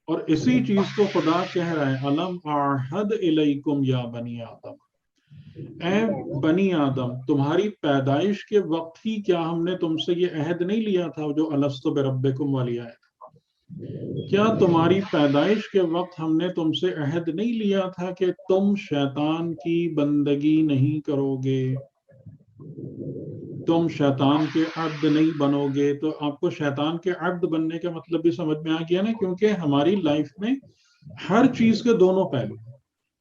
اور اسی چیز کو خدا کہہ رہا ہے، الم اعہد الیکم یا بنی آدم، اے بنی آدم، تمہاری پیدائش کے وقت ہی کیا ہم نے تم سے یہ عہد نہیں لیا تھا جو الست بربکم والی آیت؟ کیا تمہاری پیدائش کے وقت ہم نے تم سے عہد نہیں لیا تھا کہ تم شیطان کی بندگی نہیں کرو گے، تم شیطان کے عبد نہیں بنو گے؟ تو آپ کو شیطان کے عبد بننے کا مطلب بھی سمجھ میں آ گیا نا، کیونکہ ہماری لائف میں ہر چیز کے دونوں پہلو ہیں،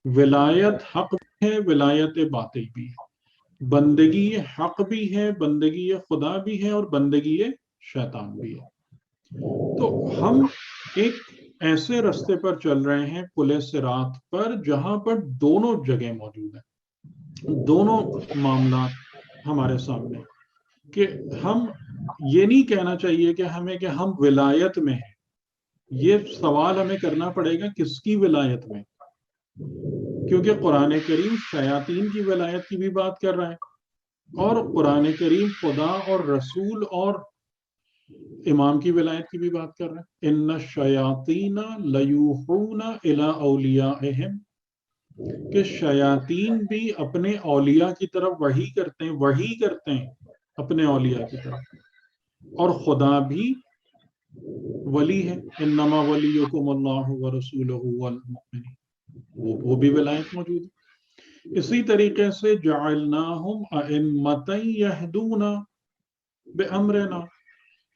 ولایت حق بھی ہے، ولایت باطل بھی ہے، بندگی حق بھی ہے، بندگی خدا بھی ہے، اور بندگی شیطان بھی ہے. تو ہم ایک ایسے رستے پر چل رہے ہیں، پل صراط پر، جہاں پر دونوں جگہ موجود ہیں، دونوں معاملات ہمارے سامنے، کہ ہم یہ نہیں کہنا چاہیے کہ ہم ولایت میں ہیں. یہ سوال ہمیں کرنا پڑے گا، کس کی ولایت میں؟ کیونکہ قرآن کریم شیاطین کی ولایت کی بھی بات کر رہا ہے، اور قرآن کریم خدا اور رسول اور امام کی ولایت کی بھی بات کر رہا ہے. ان الشیاطین لیوحون الی اولیائہم، کہ شیاطین بھی اپنے اولیاء کی طرف وحی کرتے ہیں اپنے اولیاء کی طرف، اور خدا بھی ولی ہے. انما ولیکم اللہ ورسولہ والمؤمنین، وہ بھی ولایت موجود ہے. اسی طریقے سے جعلناہم ائمۃ یہدون بامرنا،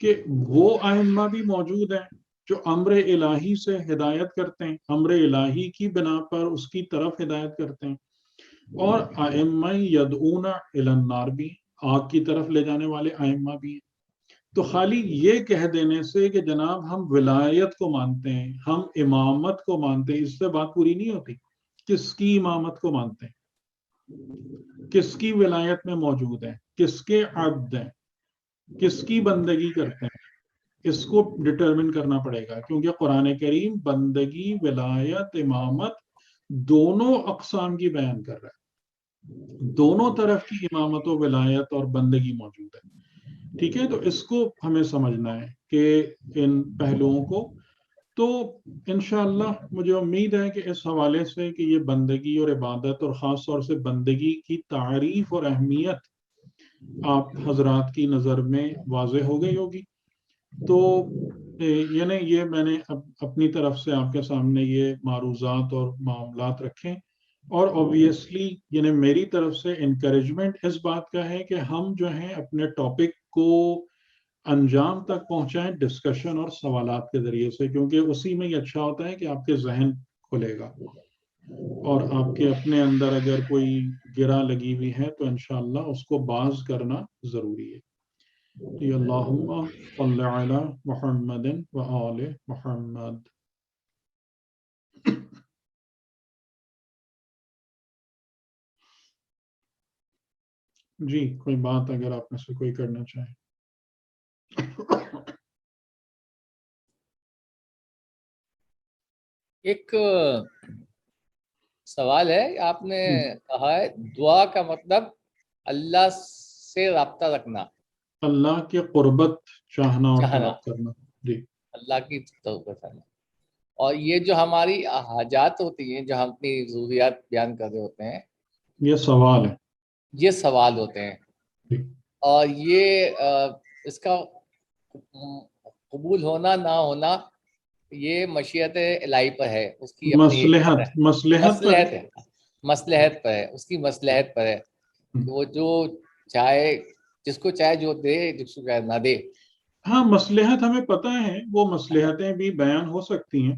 کہ وہ ائمہ بھی موجود ہیں جو امر الہی سے ہدایت کرتے ہیں، امر الہی کی بنا پر اس کی طرف ہدایت کرتے ہیں. اور ائمہ یدعون الی النار بھی، آگ کی طرف لے جانے والے ائمہ بھی ہیں. تو خالی یہ کہہ دینے سے کہ جناب ہم ولایت کو مانتے ہیں، ہم امامت کو مانتے ہیں، اس سے بات پوری نہیں ہوتی. کس کی امامت کو مانتے ہیں، کس کی ولایت میں موجود ہیں، کس کے عبد ہیں، کس کی بندگی کرتے ہیں، اس کو ڈٹرمن کرنا پڑے گا. کیونکہ قرآن کریم بندگی، ولایت، امامت دونوں اقسام کی بیان کر رہا ہے، دونوں طرف کی امامت و ولایت اور بندگی موجود ہے. ٹھیک ہے، تو اس کو ہمیں سمجھنا ہے کہ ان پہلوؤں کو. تو انشاءاللہ مجھے امید ہے کہ اس حوالے سے کہ یہ بندگی اور عبادت، اور خاص طور سے بندگی کی تعریف اور اہمیت آپ حضرات کی نظر میں واضح ہو گئی ہوگی. تو یعنی یہ میں نے اپنی طرف سے آپ کے سامنے یہ معروضات اور معاملات رکھیں، اور obviously یعنی میری طرف سے انکریجمنٹ اس بات کا ہے کہ ہم جو ہیں اپنے ٹاپک کو انجام تک پہنچائیں ڈسکشن اور سوالات کے ذریعے سے، کیونکہ اسی میں یہ اچھا ہوتا ہے کہ آپ کے ذہن کھلے گا، اور آپ کے اپنے اندر اگر کوئی گرہ لگی ہوئی ہے تو انشاءاللہ اس کو باز کرنا ضروری ہے. اللہم صلی علی محمد و آل محمد. جی کوئی بات اگر آپ میں سے کوئی کرنا چاہیں. ایک سوال ہے، آپ نے کہا ہے دعا کا مطلب اللہ سے رابطہ رکھنا، اللہ کے قربت چاہنا اور چاہنا، طلب کرنا. جی اللہ کی توبہ کرنا. اور یہ جو ہماری حاجات ہوتی ہیں، جو ہم اپنی ضروریات بیان کر رہے ہوتے ہیں، یہ سوال ہے. یہ سوال ہوتے ہیں. جی. اور یہ اس کا قبول ہونا نہ ہونا یہ مشیت الہی پر ہے، اس کی اپنی حکمت ہے. مصلحت پر مصلحت ہے، مصلحت پر ہے، اس کی مصلحت پر ہے کہ وہ جو چاہے، جس کو چاہے جو دے، جس کو چاہے نہ دے. ہاں مصلحت ہمیں پتہ ہے، وہ مصلحتیں بھی بیان ہو سکتی ہیں،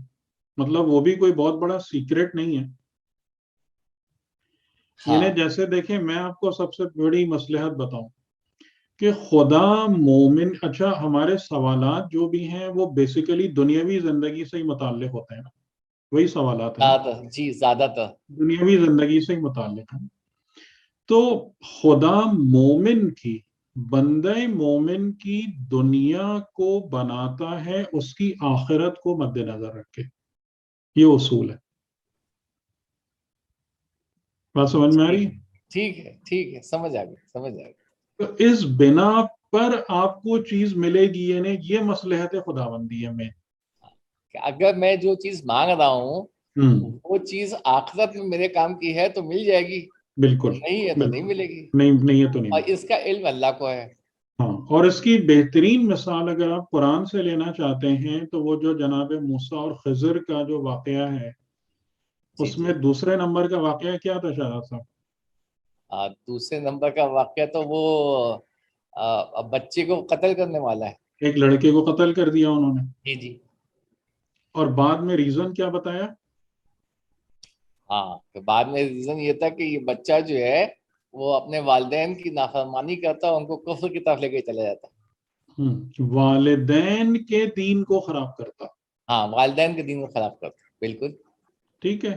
مطلب وہ بھی کوئی بہت بڑا سیکرٹ نہیں ہے. ہاں یعنی جیسے دیکھیں میں آپ کو سب سے بڑی مصلحت بتاؤں کہ خدا مومن، اچھا ہمارے سوالات جو بھی ہیں وہ بیسیکلی دنیاوی زندگی سے ہی متعلق ہوتے ہیں نا، وہی سوالات ہیں نا، زیادہ تر، جی زیادہ تر. دنیاوی زندگی سے ہی متعلق ہیں. تو خدا مومن کی، بندہ مومن کی دنیا کو بناتا ہے اس کی آخرت کو مد نظر رکھ کے. یہ اصول ہے. بات سمجھ میں آ رہی ہے؟ ٹھیک ہے، ٹھیک ہے، سمجھ آ گئی، سمجھ آ گئی. تو اس بنا پر آپ کو چیز ملے گی، یعنی یہ مصلحت خداوندی ہے. میں کہ اگر میں جو چیز مانگ رہا ہوں وہ چیز آخرت میں میرے کام کی ہے تو مل جائے گی، بالکل اور نہیں ہے تو نہیں ملے گی. نہیں ہے تو نہیں. اور اس کا علم اللہ کو ہے. ہاں، اور اس کی بہترین مثال اگر آپ قرآن سے لینا چاہتے ہیں تو وہ جو جناب موسیٰ اور خضر کا جو واقعہ ہے، جی اس جی. میں دوسرے نمبر کا واقعہ کیا تھا شاہد صاحب؟ دوسرے نمبر کا واقعہ تو وہ بچے کو قتل کرنے والا ہے. ایک لڑکے کو قتل کر دیا انہوں نے، جی جی. اور بعد میں ریزن کیا بتایا؟ ہاں، تو بعد میں ریزن یہ تھا کہ یہ بچہ جو ہے وہ اپنے والدین کی نافرمانی کرتا، ان کو کفر کی طرف لے کے چلا جاتا. والدین کے دین کو خراب کرتا. ہاں، والدین کے دین کو خراب کرتا، بالکل. ٹھیک ہے.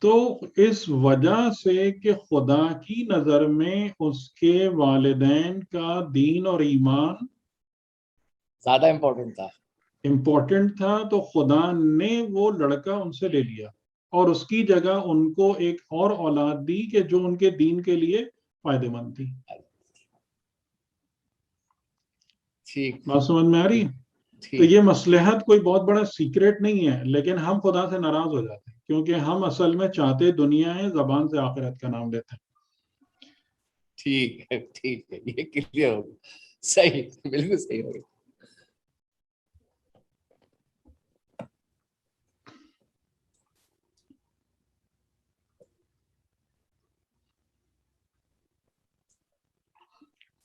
تو اس وجہ سے کہ خدا کی نظر میں اس کے والدین کا دین اور ایمان زیادہ امپورٹنٹ تھا. امپورٹنٹ تھا، تو خدا نے وہ لڑکا ان سے لے لیا. اور اس کی جگہ ان کو ایک اور اولاد دی کہ جو ان کے دین کے لیے فائدہ مند تھی. بات سمجھ میں آ رہی ہے؟ تو یہ مصلحت کوئی بہت بڑا سیکریٹ نہیں ہے، لیکن ہم خدا سے ناراض ہو جاتے ہیں کیونکہ ہم اصل میں چاہتے دنیا ہے، زبان سے آخرت کا نام لیتے ہیں. ٹھیک ہے یہ کلیئر ہوگا. صحیح، بالکل صحیح ہوگا.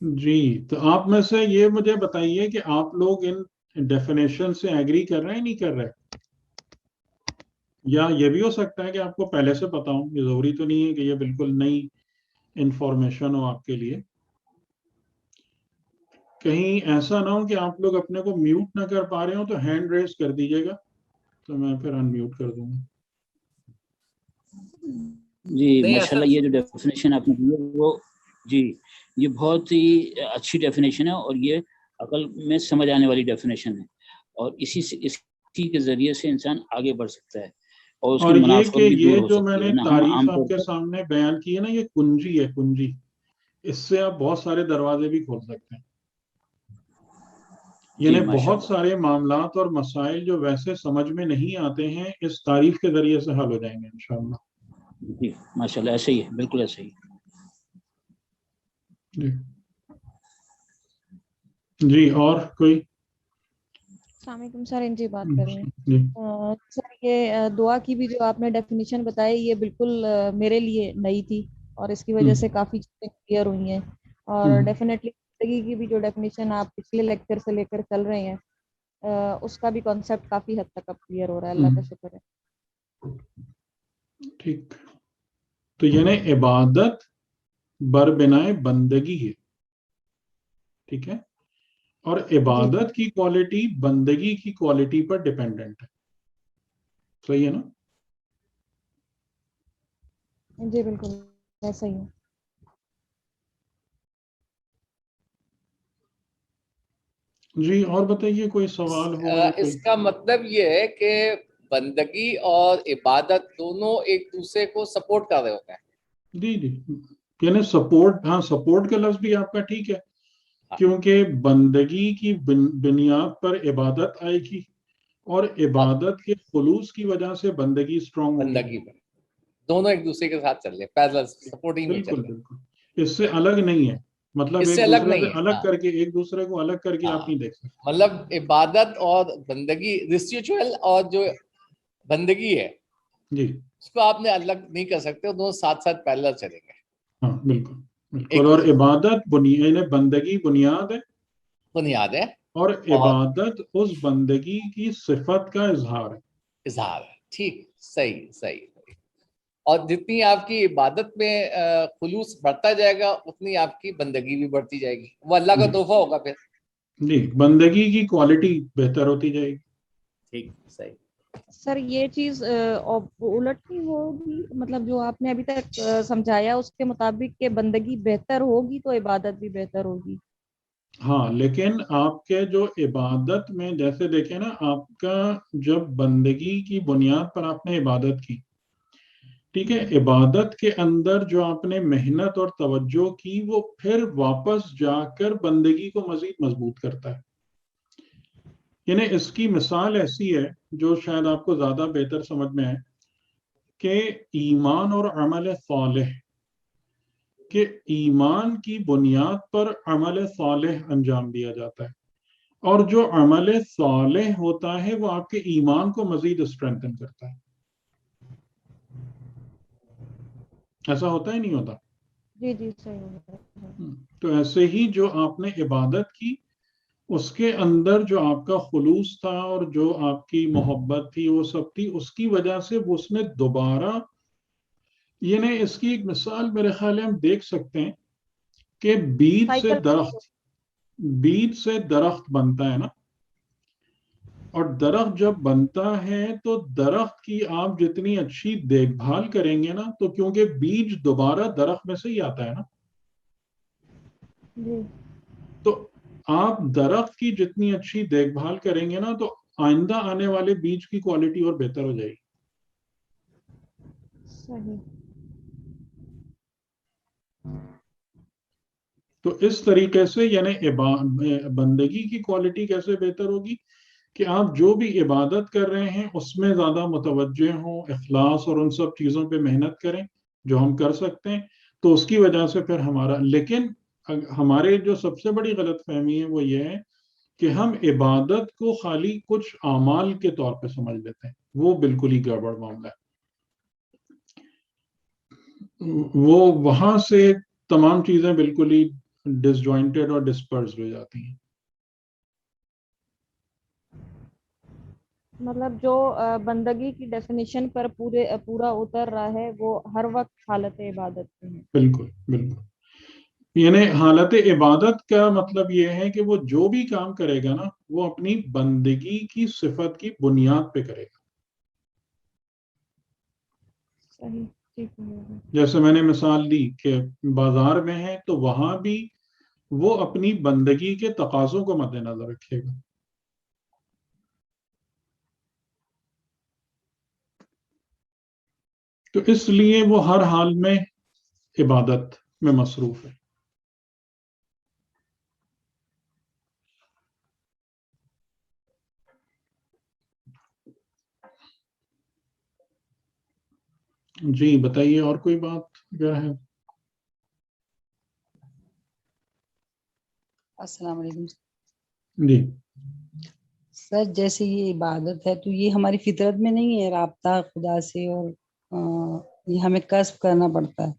جی تو آپ میں سے یہ مجھے بتائیے کہ آپ لوگ ان ڈیفینیشن سے ایگری کر رہے ہیں نہیں کر رہے؟ یا یہ بھی ہو سکتا ہے کہ آپ کو پہلے سے پتا ہوں، یہ ضروری تو نہیں ہے کہ یہ بالکل نئی انفارمیشن ہو آپ کے لیے. کہیں ایسا نہ ہو کہ آپ لوگ اپنے کو میوٹ نہ کر پا رہے ہوں تو ہینڈ ریز کر دیجیے گا تو میں پھر ان میوٹ کر دوں گا. جی ماشاء اللہ، یہ جو ڈیفینیشن آپ نے دی ہے وہ جی یہ بہت ہی اچھی ڈیفینیشن ہے اور یہ عقل میں سمجھ آنے والی ڈیفینیشن ہے، اور اسی کے ذریعے سے انسان آگے بڑھ سکتا ہے اور اس کی منافقت بھی دور ہو جو سکتی میں ہے. نے تعریف آپ کے سامنے بیان کی ہے نا، یہ کنجی ہے، کنجی. اس سے آپ بہت سارے دروازے بھی کھول سکتے ہیں. یعنی بہت سارے معاملات اور مسائل جو ویسے سمجھ میں نہیں آتے ہیں اس تعریف کے ذریعے سے حل ہو جائیں گے انشاءاللہ. جی ماشاء اللہ، ایسے ہی ہے، بالکل ایسے ہی. جی اور کوئی؟ السلام علیکم سر، انجی بات کر رہی ہوں. سر یہ دعا کی بھی جو آپ نے ڈیفینیشن بتائی یہ بالکل میرے لیے نئی تھی اور اس کی وجہ سے کافی چیزیں کلیئر ہوئی ہیں. اور ڈیفینیٹلی زندگی کی بھی جو ڈیفینیشن آپ پچھلے لیکچر سے لے کر چل رہے ہیں اس کا بھی کانسیپٹ کافی حد تک اب کلیئر ہو رہا ہے. اللہ کا شکر ہے. ٹھیک، تو یعنی عبادت بربنائے بندگی ہے، ٹھیک ہے، اور عبادت کی کوالٹی بندگی کی کوالٹی پر ڈیپینڈنٹ ہے. صحیح ہے نا؟ جی بالکل ایسا ہی ہے. جی اور بتائیے کوئی سوال ہو؟ اس کا مطلب یہ ہے کہ بندگی اور عبادت دونوں ایک دوسرے کو سپورٹ کر رہے ہوتے ہیں. جی یعنی سپورٹ، ہاں سپورٹ کا لفظ بھی آپ کا ٹھیک ہے کیونکہ بندگی کی بنیاد پر عبادت آئے گی اور عبادت کے خلوص کی وجہ سے بندگی اسٹرانگ ہوگی. بندگی پر دونوں ایک دوسرے کے ساتھ چل رہے ہیں، پیرلل سپورٹنگ میں چل رہے ہیں. بالکل اس سے الگ نہیں ہے، مطلب اس ایک سے الگ دوسرے نہیں سے ہے. الگ کر کے ایک دوسرے کو الگ کر کے آپ نہیں دیکھ سکتے. مطلب عبادت اور بندگی، ریچوئل اور جو بندگی ہے جی اس کو آپ نے الگ نہیں کر سکتے، دونوں ساتھ ساتھ پیرلل چلیں گے. ہاں بالکل. اور عبادت بندگی بنیاد ہے، بنیاد ہے، اور عبادت اس بندگی کی صفت کا اظہار ہے. ٹھیک، صحیح. اور جتنی آپ کی عبادت میں خلوص بڑھتا جائے گا اتنی آپ کی بندگی بھی بڑھتی جائے گی، وہ اللہ کا تحفہ ہوگا پھر. جی بندگی کی کوالٹی بہتر ہوتی جائے گی. ٹھیک، صحیح. سر یہ چیز الٹ نہیں ہوگی، مطلب جو آپ نے ابھی تک سمجھایا اس کے مطابق کہ بندگی بہتر ہوگی تو عبادت بھی بہتر ہوگی. ہاں لیکن آپ کے جو عبادت میں جیسے دیکھیں نا، آپ کا جب بندگی کی بنیاد پر آپ نے عبادت کی، ٹھیک ہے، عبادت کے اندر جو آپ نے محنت اور توجہ کی وہ پھر واپس جا کر بندگی کو مزید مضبوط کرتا ہے. یعنی اس کی مثال ایسی ہے جو شاید آپ کو زیادہ بہتر سمجھ میں ہے کہ ایمان اور عمل صالح، کہ ایمان کی بنیاد پر عمل صالح انجام دیا جاتا ہے، اور جو عمل صالح ہوتا ہے وہ آپ کے ایمان کو مزید اسٹرینتھن کرتا ہے. ایسا ہوتا ہی نہیں ہوتا؟ جی صحیح ہوتا ہے. تو ایسے ہی جو آپ نے عبادت کی اس کے اندر جو آپ کا خلوص تھا اور جو آپ کی محبت تھی وہ سب تھی، اس کی وجہ سے اس نے دوبارہ، یعنی اس کی ایک مثال میرے خیال ہم دیکھ سکتے ہیں کہ بیج سے درخت بنتا ہے نا، اور درخت جب بنتا ہے تو درخت کی آپ جتنی اچھی دیکھ بھال کریں گے نا، تو کیونکہ بیج دوبارہ درخت میں سے ہی آتا ہے نا، تو آپ درخت کی جتنی اچھی دیکھ بھال کریں گے نا تو آئندہ آنے والے بیج کی کوالٹی اور بہتر ہو جائے گی. تو اس طریقے سے یعنی بندگی کی کوالٹی کیسے بہتر ہوگی کہ آپ جو بھی عبادت کر رہے ہیں اس میں زیادہ متوجہ ہوں، اخلاص اور ان سب چیزوں پہ محنت کریں جو ہم کر سکتے ہیں، تو اس کی وجہ سے پھر ہمارا، لیکن ہمارے جو سب سے بڑی غلط فہمی ہے وہ یہ ہے کہ ہم عبادت کو خالی کچھ اعمال کے طور پہ سمجھ لیتے ہیں، وہ بالکل ہی گڑبڑ معاملہ ہے۔ وہ وہاں سے تمام چیزیں بالکل ہی ڈس جوائنٹڈ اور ڈسپرسڈ ہو جاتی ہیں۔ مطلب جو بندگی کی ڈیفینیشن پر پورا اتر رہا ہے وہ ہر وقت حالت عبادت میں ہے۔ بالکل بالکل، یعنی حالت عبادت کا مطلب یہ ہے کہ وہ جو بھی کام کرے گا نا وہ اپنی بندگی کی صفت کی بنیاد پہ کرے گا۔ صحیح، ٹھیک ہے۔ جیسے میں نے مثال دی کہ بازار میں ہے تو وہاں بھی وہ اپنی بندگی کے تقاضوں کو مد نظر رکھے گا۔ تو اس لیے وہ ہر حال میں عبادت میں مصروف ہے۔ جی بتائیے، اور کوئی بات کیا ہے؟ السلام علیکم جی سر، جیسے یہ عبادت ہے تو یہ ہماری فطرت میں نہیں ہے رابطہ خدا سے، اور یہ ہمیں کسب کرنا پڑتا ہے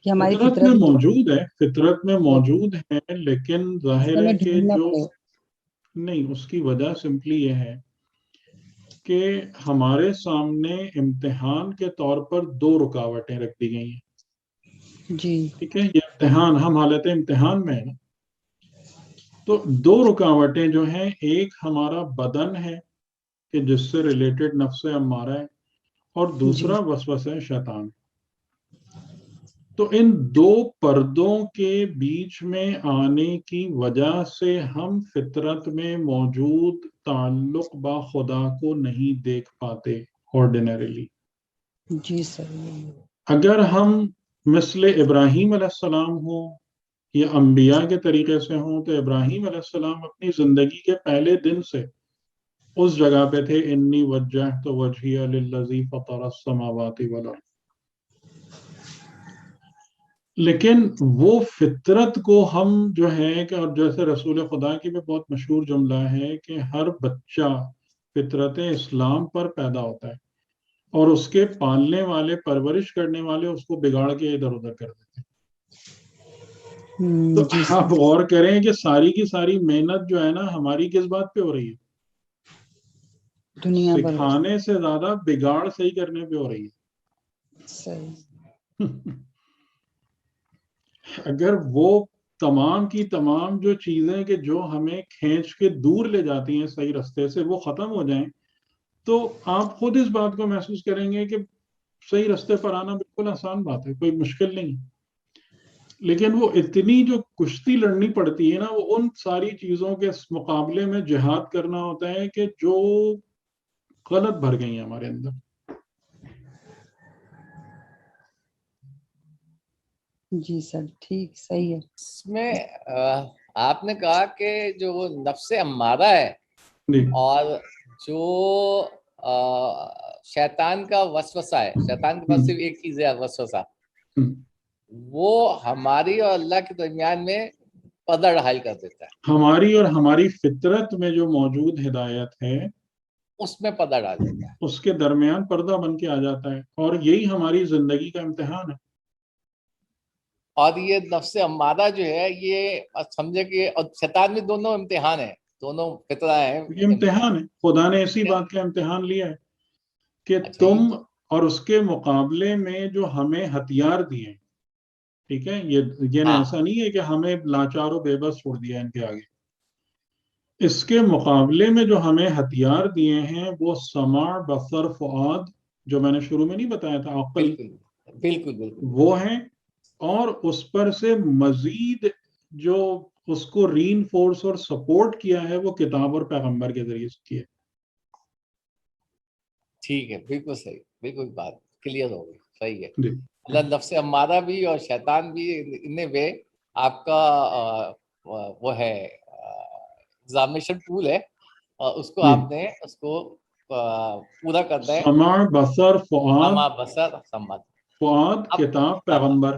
کہ ہماری فطرت میں موجود ہے، فطرت میں موجود ہے، لیکن ظاہر ہے کہ جو نہیں، اس کی وجہ سمپلی یہ ہے کہ ہمارے سامنے امتحان کے طور پر 2 رکاوٹیں رکھ دی گئی ہیں۔ جی ٹھیک ہے، یہ امتحان، ہم حالت امتحان میں ہیں، تو 2 رکاوٹیں جو ہیں، ایک ہمارا بدن ہے کہ جس سے ریلیٹڈ نفس امارہ ہے، اور دوسرا وسوسہ شیطان۔ تو ان 2 پردوں کے بیچ میں آنے کی وجہ سے ہم فطرت میں موجود تعلق با خدا کو نہیں دیکھ پاتے آرڈینریلی۔ جی سر، اگر ہم مثل ابراہیم علیہ السلام ہوں یا انبیاء کے طریقے سے ہوں تو ابراہیم علیہ السلام اپنی زندگی کے پہلے دن سے اس جگہ پہ تھے، انی وجہت وجہی للذی فطر السماوات والارض۔ لیکن وہ فطرت کو ہم جو ہے کہ، اور جیسے رسول خدا کی بھی بہت مشہور جملہ ہے کہ ہر بچہ فطرت اسلام پر پیدا ہوتا ہے اور اس کے پالنے والے، پرورش کرنے والے اس کو بگاڑ کے ادھر ادھر کر دیتے ہیں۔ تو آپ غور کریں کہ ساری کی ساری محنت جو ہے نا ہماری کس بات پہ ہو رہی ہے؟ سکھانے سے زیادہ بگاڑ صحیح کرنے پہ ہو رہی ہے۔ اگر وہ تمام کی تمام جو چیزیں کہ جو ہمیں کھینچ کے دور لے جاتی ہیں صحیح رستے سے، وہ ختم ہو جائیں تو آپ خود اس بات کو محسوس کریں گے کہ صحیح رستے پر آنا بالکل آسان بات ہے، کوئی مشکل نہیں۔ لیکن وہ اتنی جو کشتی لڑنی پڑتی ہے نا، وہ ان ساری چیزوں کے مقابلے میں جہاد کرنا ہوتا ہے کہ جو غلط بھر گئی ہیں ہمارے اندر۔ جی سر، ٹھیک، صحیح ہے۔ اس میں آپ نے کہا کہ جو نفس امارہ ہے اور جو شیطان کا وسوسہ ہے، شیطان کے پاس صرف ایک چیز ہے، وسوسہ، وہ ہماری اور اللہ کے درمیان میں پردہ ڈھائی کر دیتا ہے۔ ہماری اور ہماری فطرت میں جو موجود ہدایت ہے اس میں پردہ ڈال دیتا ہے، اس کے درمیان پردہ بن کے آ جاتا ہے، اور یہی ہماری زندگی کا امتحان ہے۔ اور یہ نفس امارہ جو ہے، یہ سمجھے کہ اور شیطان میں دونوں امتحان ہیں، دونوں فطرہ ہیں، یہ امتحان ہے، خدا نے اسی بات کا امتحان لیا ہے کہ تم، اور اس کے مقابلے میں جو ہمیں ہتھیار دیے، ٹھیک ہے، یہ ایسا نہیں ہے کہ ہمیں لاچار و بے بس چھوڑ دیا ان کے آگے، اس کے مقابلے میں جو ہمیں ہتھیار دیے ہیں وہ سماع، بصر، فؤاد، جو میں نے شروع میں نہیں بتایا تھا، عقل، بالکل وہ ہیں، اور اس پر سے مزید جو اس کو ری انفورس اور سپورٹ کیا ہے وہ کتاب اور پیغمبر کے ذریعے سے کیا ہے۔ ٹھیک ہے، بالکل صحیح، بالکل بات کلیئر ہو گئی. صحیح ہے. مطلب نفس امارہ بھی اور شیطان بھی ان وے آپ کا وہ ہے ایگزامینیشن ٹول ہے, اور اس کو آپ نے اس کو پورا کرنا ہے. سمع بصر فؤاد, سمع بصر سمع فؤاد کتاب پیغمبر,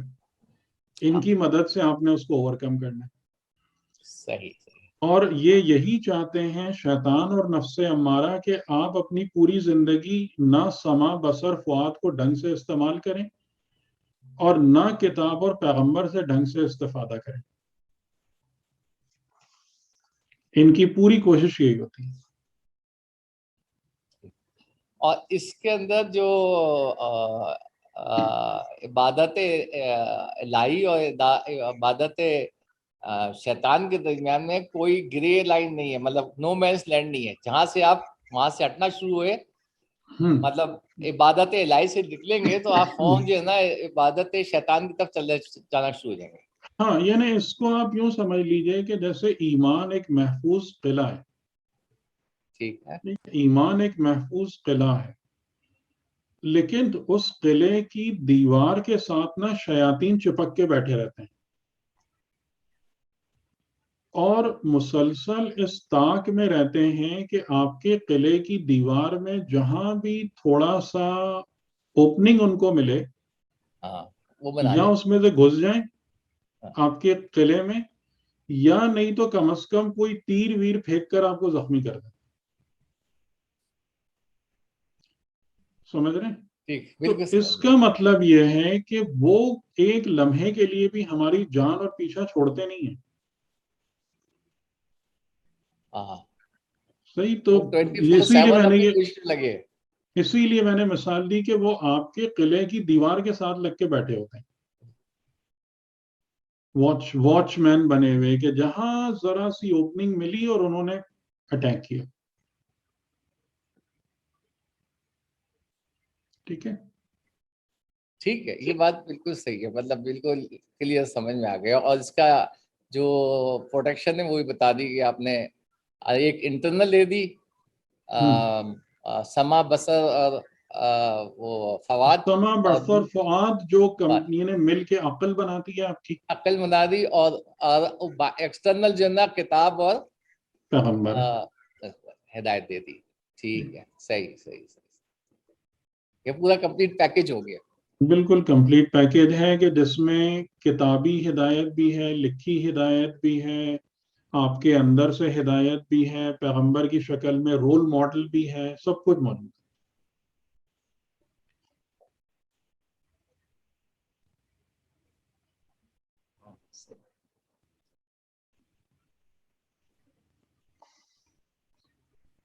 ان کی مدد سے آپ نے اس کو اوور کم کرنا ہے. صحیح. اور یہی چاہتے ہیں شیطان اور نفس امارہ کہ آپ اپنی پوری زندگی نہ سمع بصر فؤاد کو ڈھنگ سے استعمال کریں اور نہ کتاب اور پیغمبر سے ڈھنگ سے استفادہ کریں. ان کی پوری کوشش یہی ہوتی ہے. اور اس کے اندر جو عبادت الہی اور عبادت شیطان کے درمیان میں کوئی گرے لائن نہیں ہے, مطلب نو مینس لینڈ نہیں ہے. جہاں سے آپ وہاں سے ہٹنا شروع ہوئے, مطلب عبادت الہی سے نکلیں گے تو آپ فون جو ہے نا عبادت شیطان کی طرف جانا شروع ہو جائیں گے. ہاں, یعنی اس کو آپ یوں سمجھ لیجئے کہ جیسے ایمان ایک محفوظ قلعہ ہے. ٹھیک ہے, ایمان ایک محفوظ قلعہ ہے, لیکن اس قلعے کی دیوار کے ساتھ نا شیاطین چپک کے بیٹھے رہتے ہیں اور مسلسل اس طاق میں رہتے ہیں کہ آپ کے قلعے کی دیوار میں جہاں بھی تھوڑا سا اوپننگ ان کو ملے یا اس میں سے گھس جائیں آپ کے قلعے میں, یا نہیں تو کم از کم کوئی تیر ویر پھینک کر آپ کو زخمی کر دیں. سمجھ رہے ہیں؟ تو اس کا مطلب یہ ہے کہ وہ ایک لمحے کے لیے بھی ہماری جان اور پیچھا چھوڑتے نہیں ہیں. صحیح. تو اسی لیے میں نے مثال دی کہ وہ آپ کے قلعے کی دیوار کے ساتھ لگ کے بیٹھے ہوتے ہیں, واچ مین بنے ہوئے کہ جہاں ذرا سی اوپننگ ملی اور انہوں نے اٹیک کیا. ٹھیک ہے, ٹھیک ہے, یہ بات بالکل صحیح ہے, مطلب بالکل کلیئر سمجھ میں آ گیا. اور اس کا جو پروٹیکشن ہے وہ بھی بتا دی کہ آپ نے ایک انٹرنل دے دی, سمع بصر اور وہ فواد. سمع بصر فؤاد جو کمپنی نے مل کے عقل بناتی ہے آپ کی, عقل بنا دی, اور ایکسٹرنل جو ہے نا کتاب اور پیغمبر ہدایت دے دی. ٹھیک ہے, صحیح, یہ پورا کمپلیٹ پیکج ہو گیا. بالکل کمپلیٹ پیکج ہے کہ جس میں کتابی ہدایت بھی ہے, لکھی ہدایت بھی ہے, آپ کے اندر سے ہدایت بھی ہے, پیغمبر کی شکل میں رول ماڈل بھی ہے, سب کچھ موجود ہے.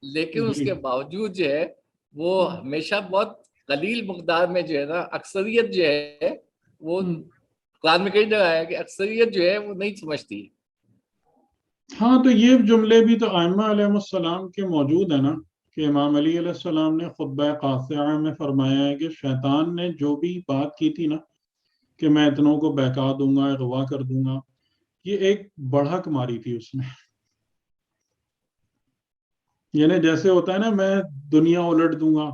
لیکن اس کے باوجود جو ہے وہ ہمیشہ بہت قلیل مقدار میں جو ہے نا اکثریت جو ہے وہ قرآن میں کئی جگہ ہے کہ اکثریت جو ہے وہ نہیں سمجھتی. ہاں, تو یہ جملے بھی تو ائمہ علیہ السلام کے موجود ہیں نا, کہ امام علی علیہ السلام نے خطبہ قاصعہ میں فرمایا ہے کہ شیطان نے جو بھی بات کی تھی نا کہ میں اتنوں کو بہکا دوں گا, اغوا کر دوں گا, یہ ایک بڑھک ماری تھی اس نے. یعنی جیسے ہوتا ہے نا میں دنیا الٹ دوں گا,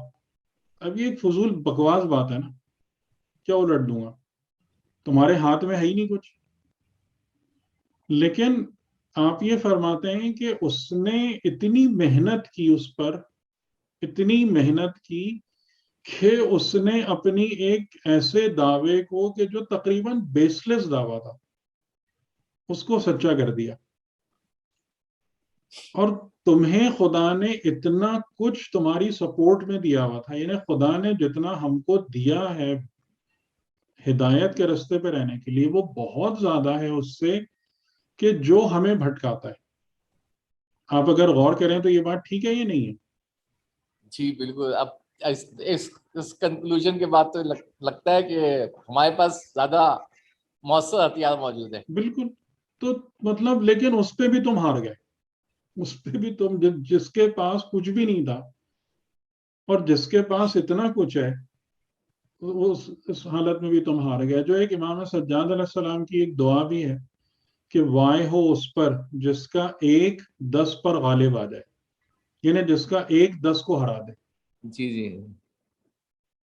اب یہ ایک فضول بکواس بات ہے نا, کیا الٹ دوں گا, تمہارے ہاتھ میں ہے ہی نہیں کچھ. لیکن آپ یہ فرماتے ہیں کہ اس نے اتنی محنت کی, اس پر اتنی محنت کی کہ اس نے اپنی ایک ایسے دعوے کو کہ جو تقریباً بیس لیس دعویٰ تھا اس کو سچا کر دیا. اور تمہیں خدا نے اتنا کچھ تمہاری سپورٹ میں دیا ہوا تھا, یعنی خدا نے جتنا ہم کو دیا ہے ہدایت کے راستے پہ رہنے کے لیے وہ بہت زیادہ ہے اس سے کہ جو ہمیں بھٹکاتا ہے. آپ اگر غور کریں تو یہ بات ٹھیک ہے یہ نہیں ہے؟ جی بالکل. اب اس کنکلوژن کے بعد تو لگتا ہے کہ ہمارے پاس زیادہ مؤثر ہتھیار موجود ہے. بالکل. تو مطلب لیکن اس پہ بھی تم ہار گئے, اس پہ بھی تم, جس کے پاس کچھ بھی نہیں تھا اور جس کے پاس اتنا کچھ ہے اس حالت میں بھی تم ہار گئے. جو ایک امام سجاد علیہ السلام کی ایک دعا بھی ہے کہ وائے ہو اس پر جس کا 1 10 پر غالب آ جائے, یعنی جس کا 1 10 کو ہرا دے. جی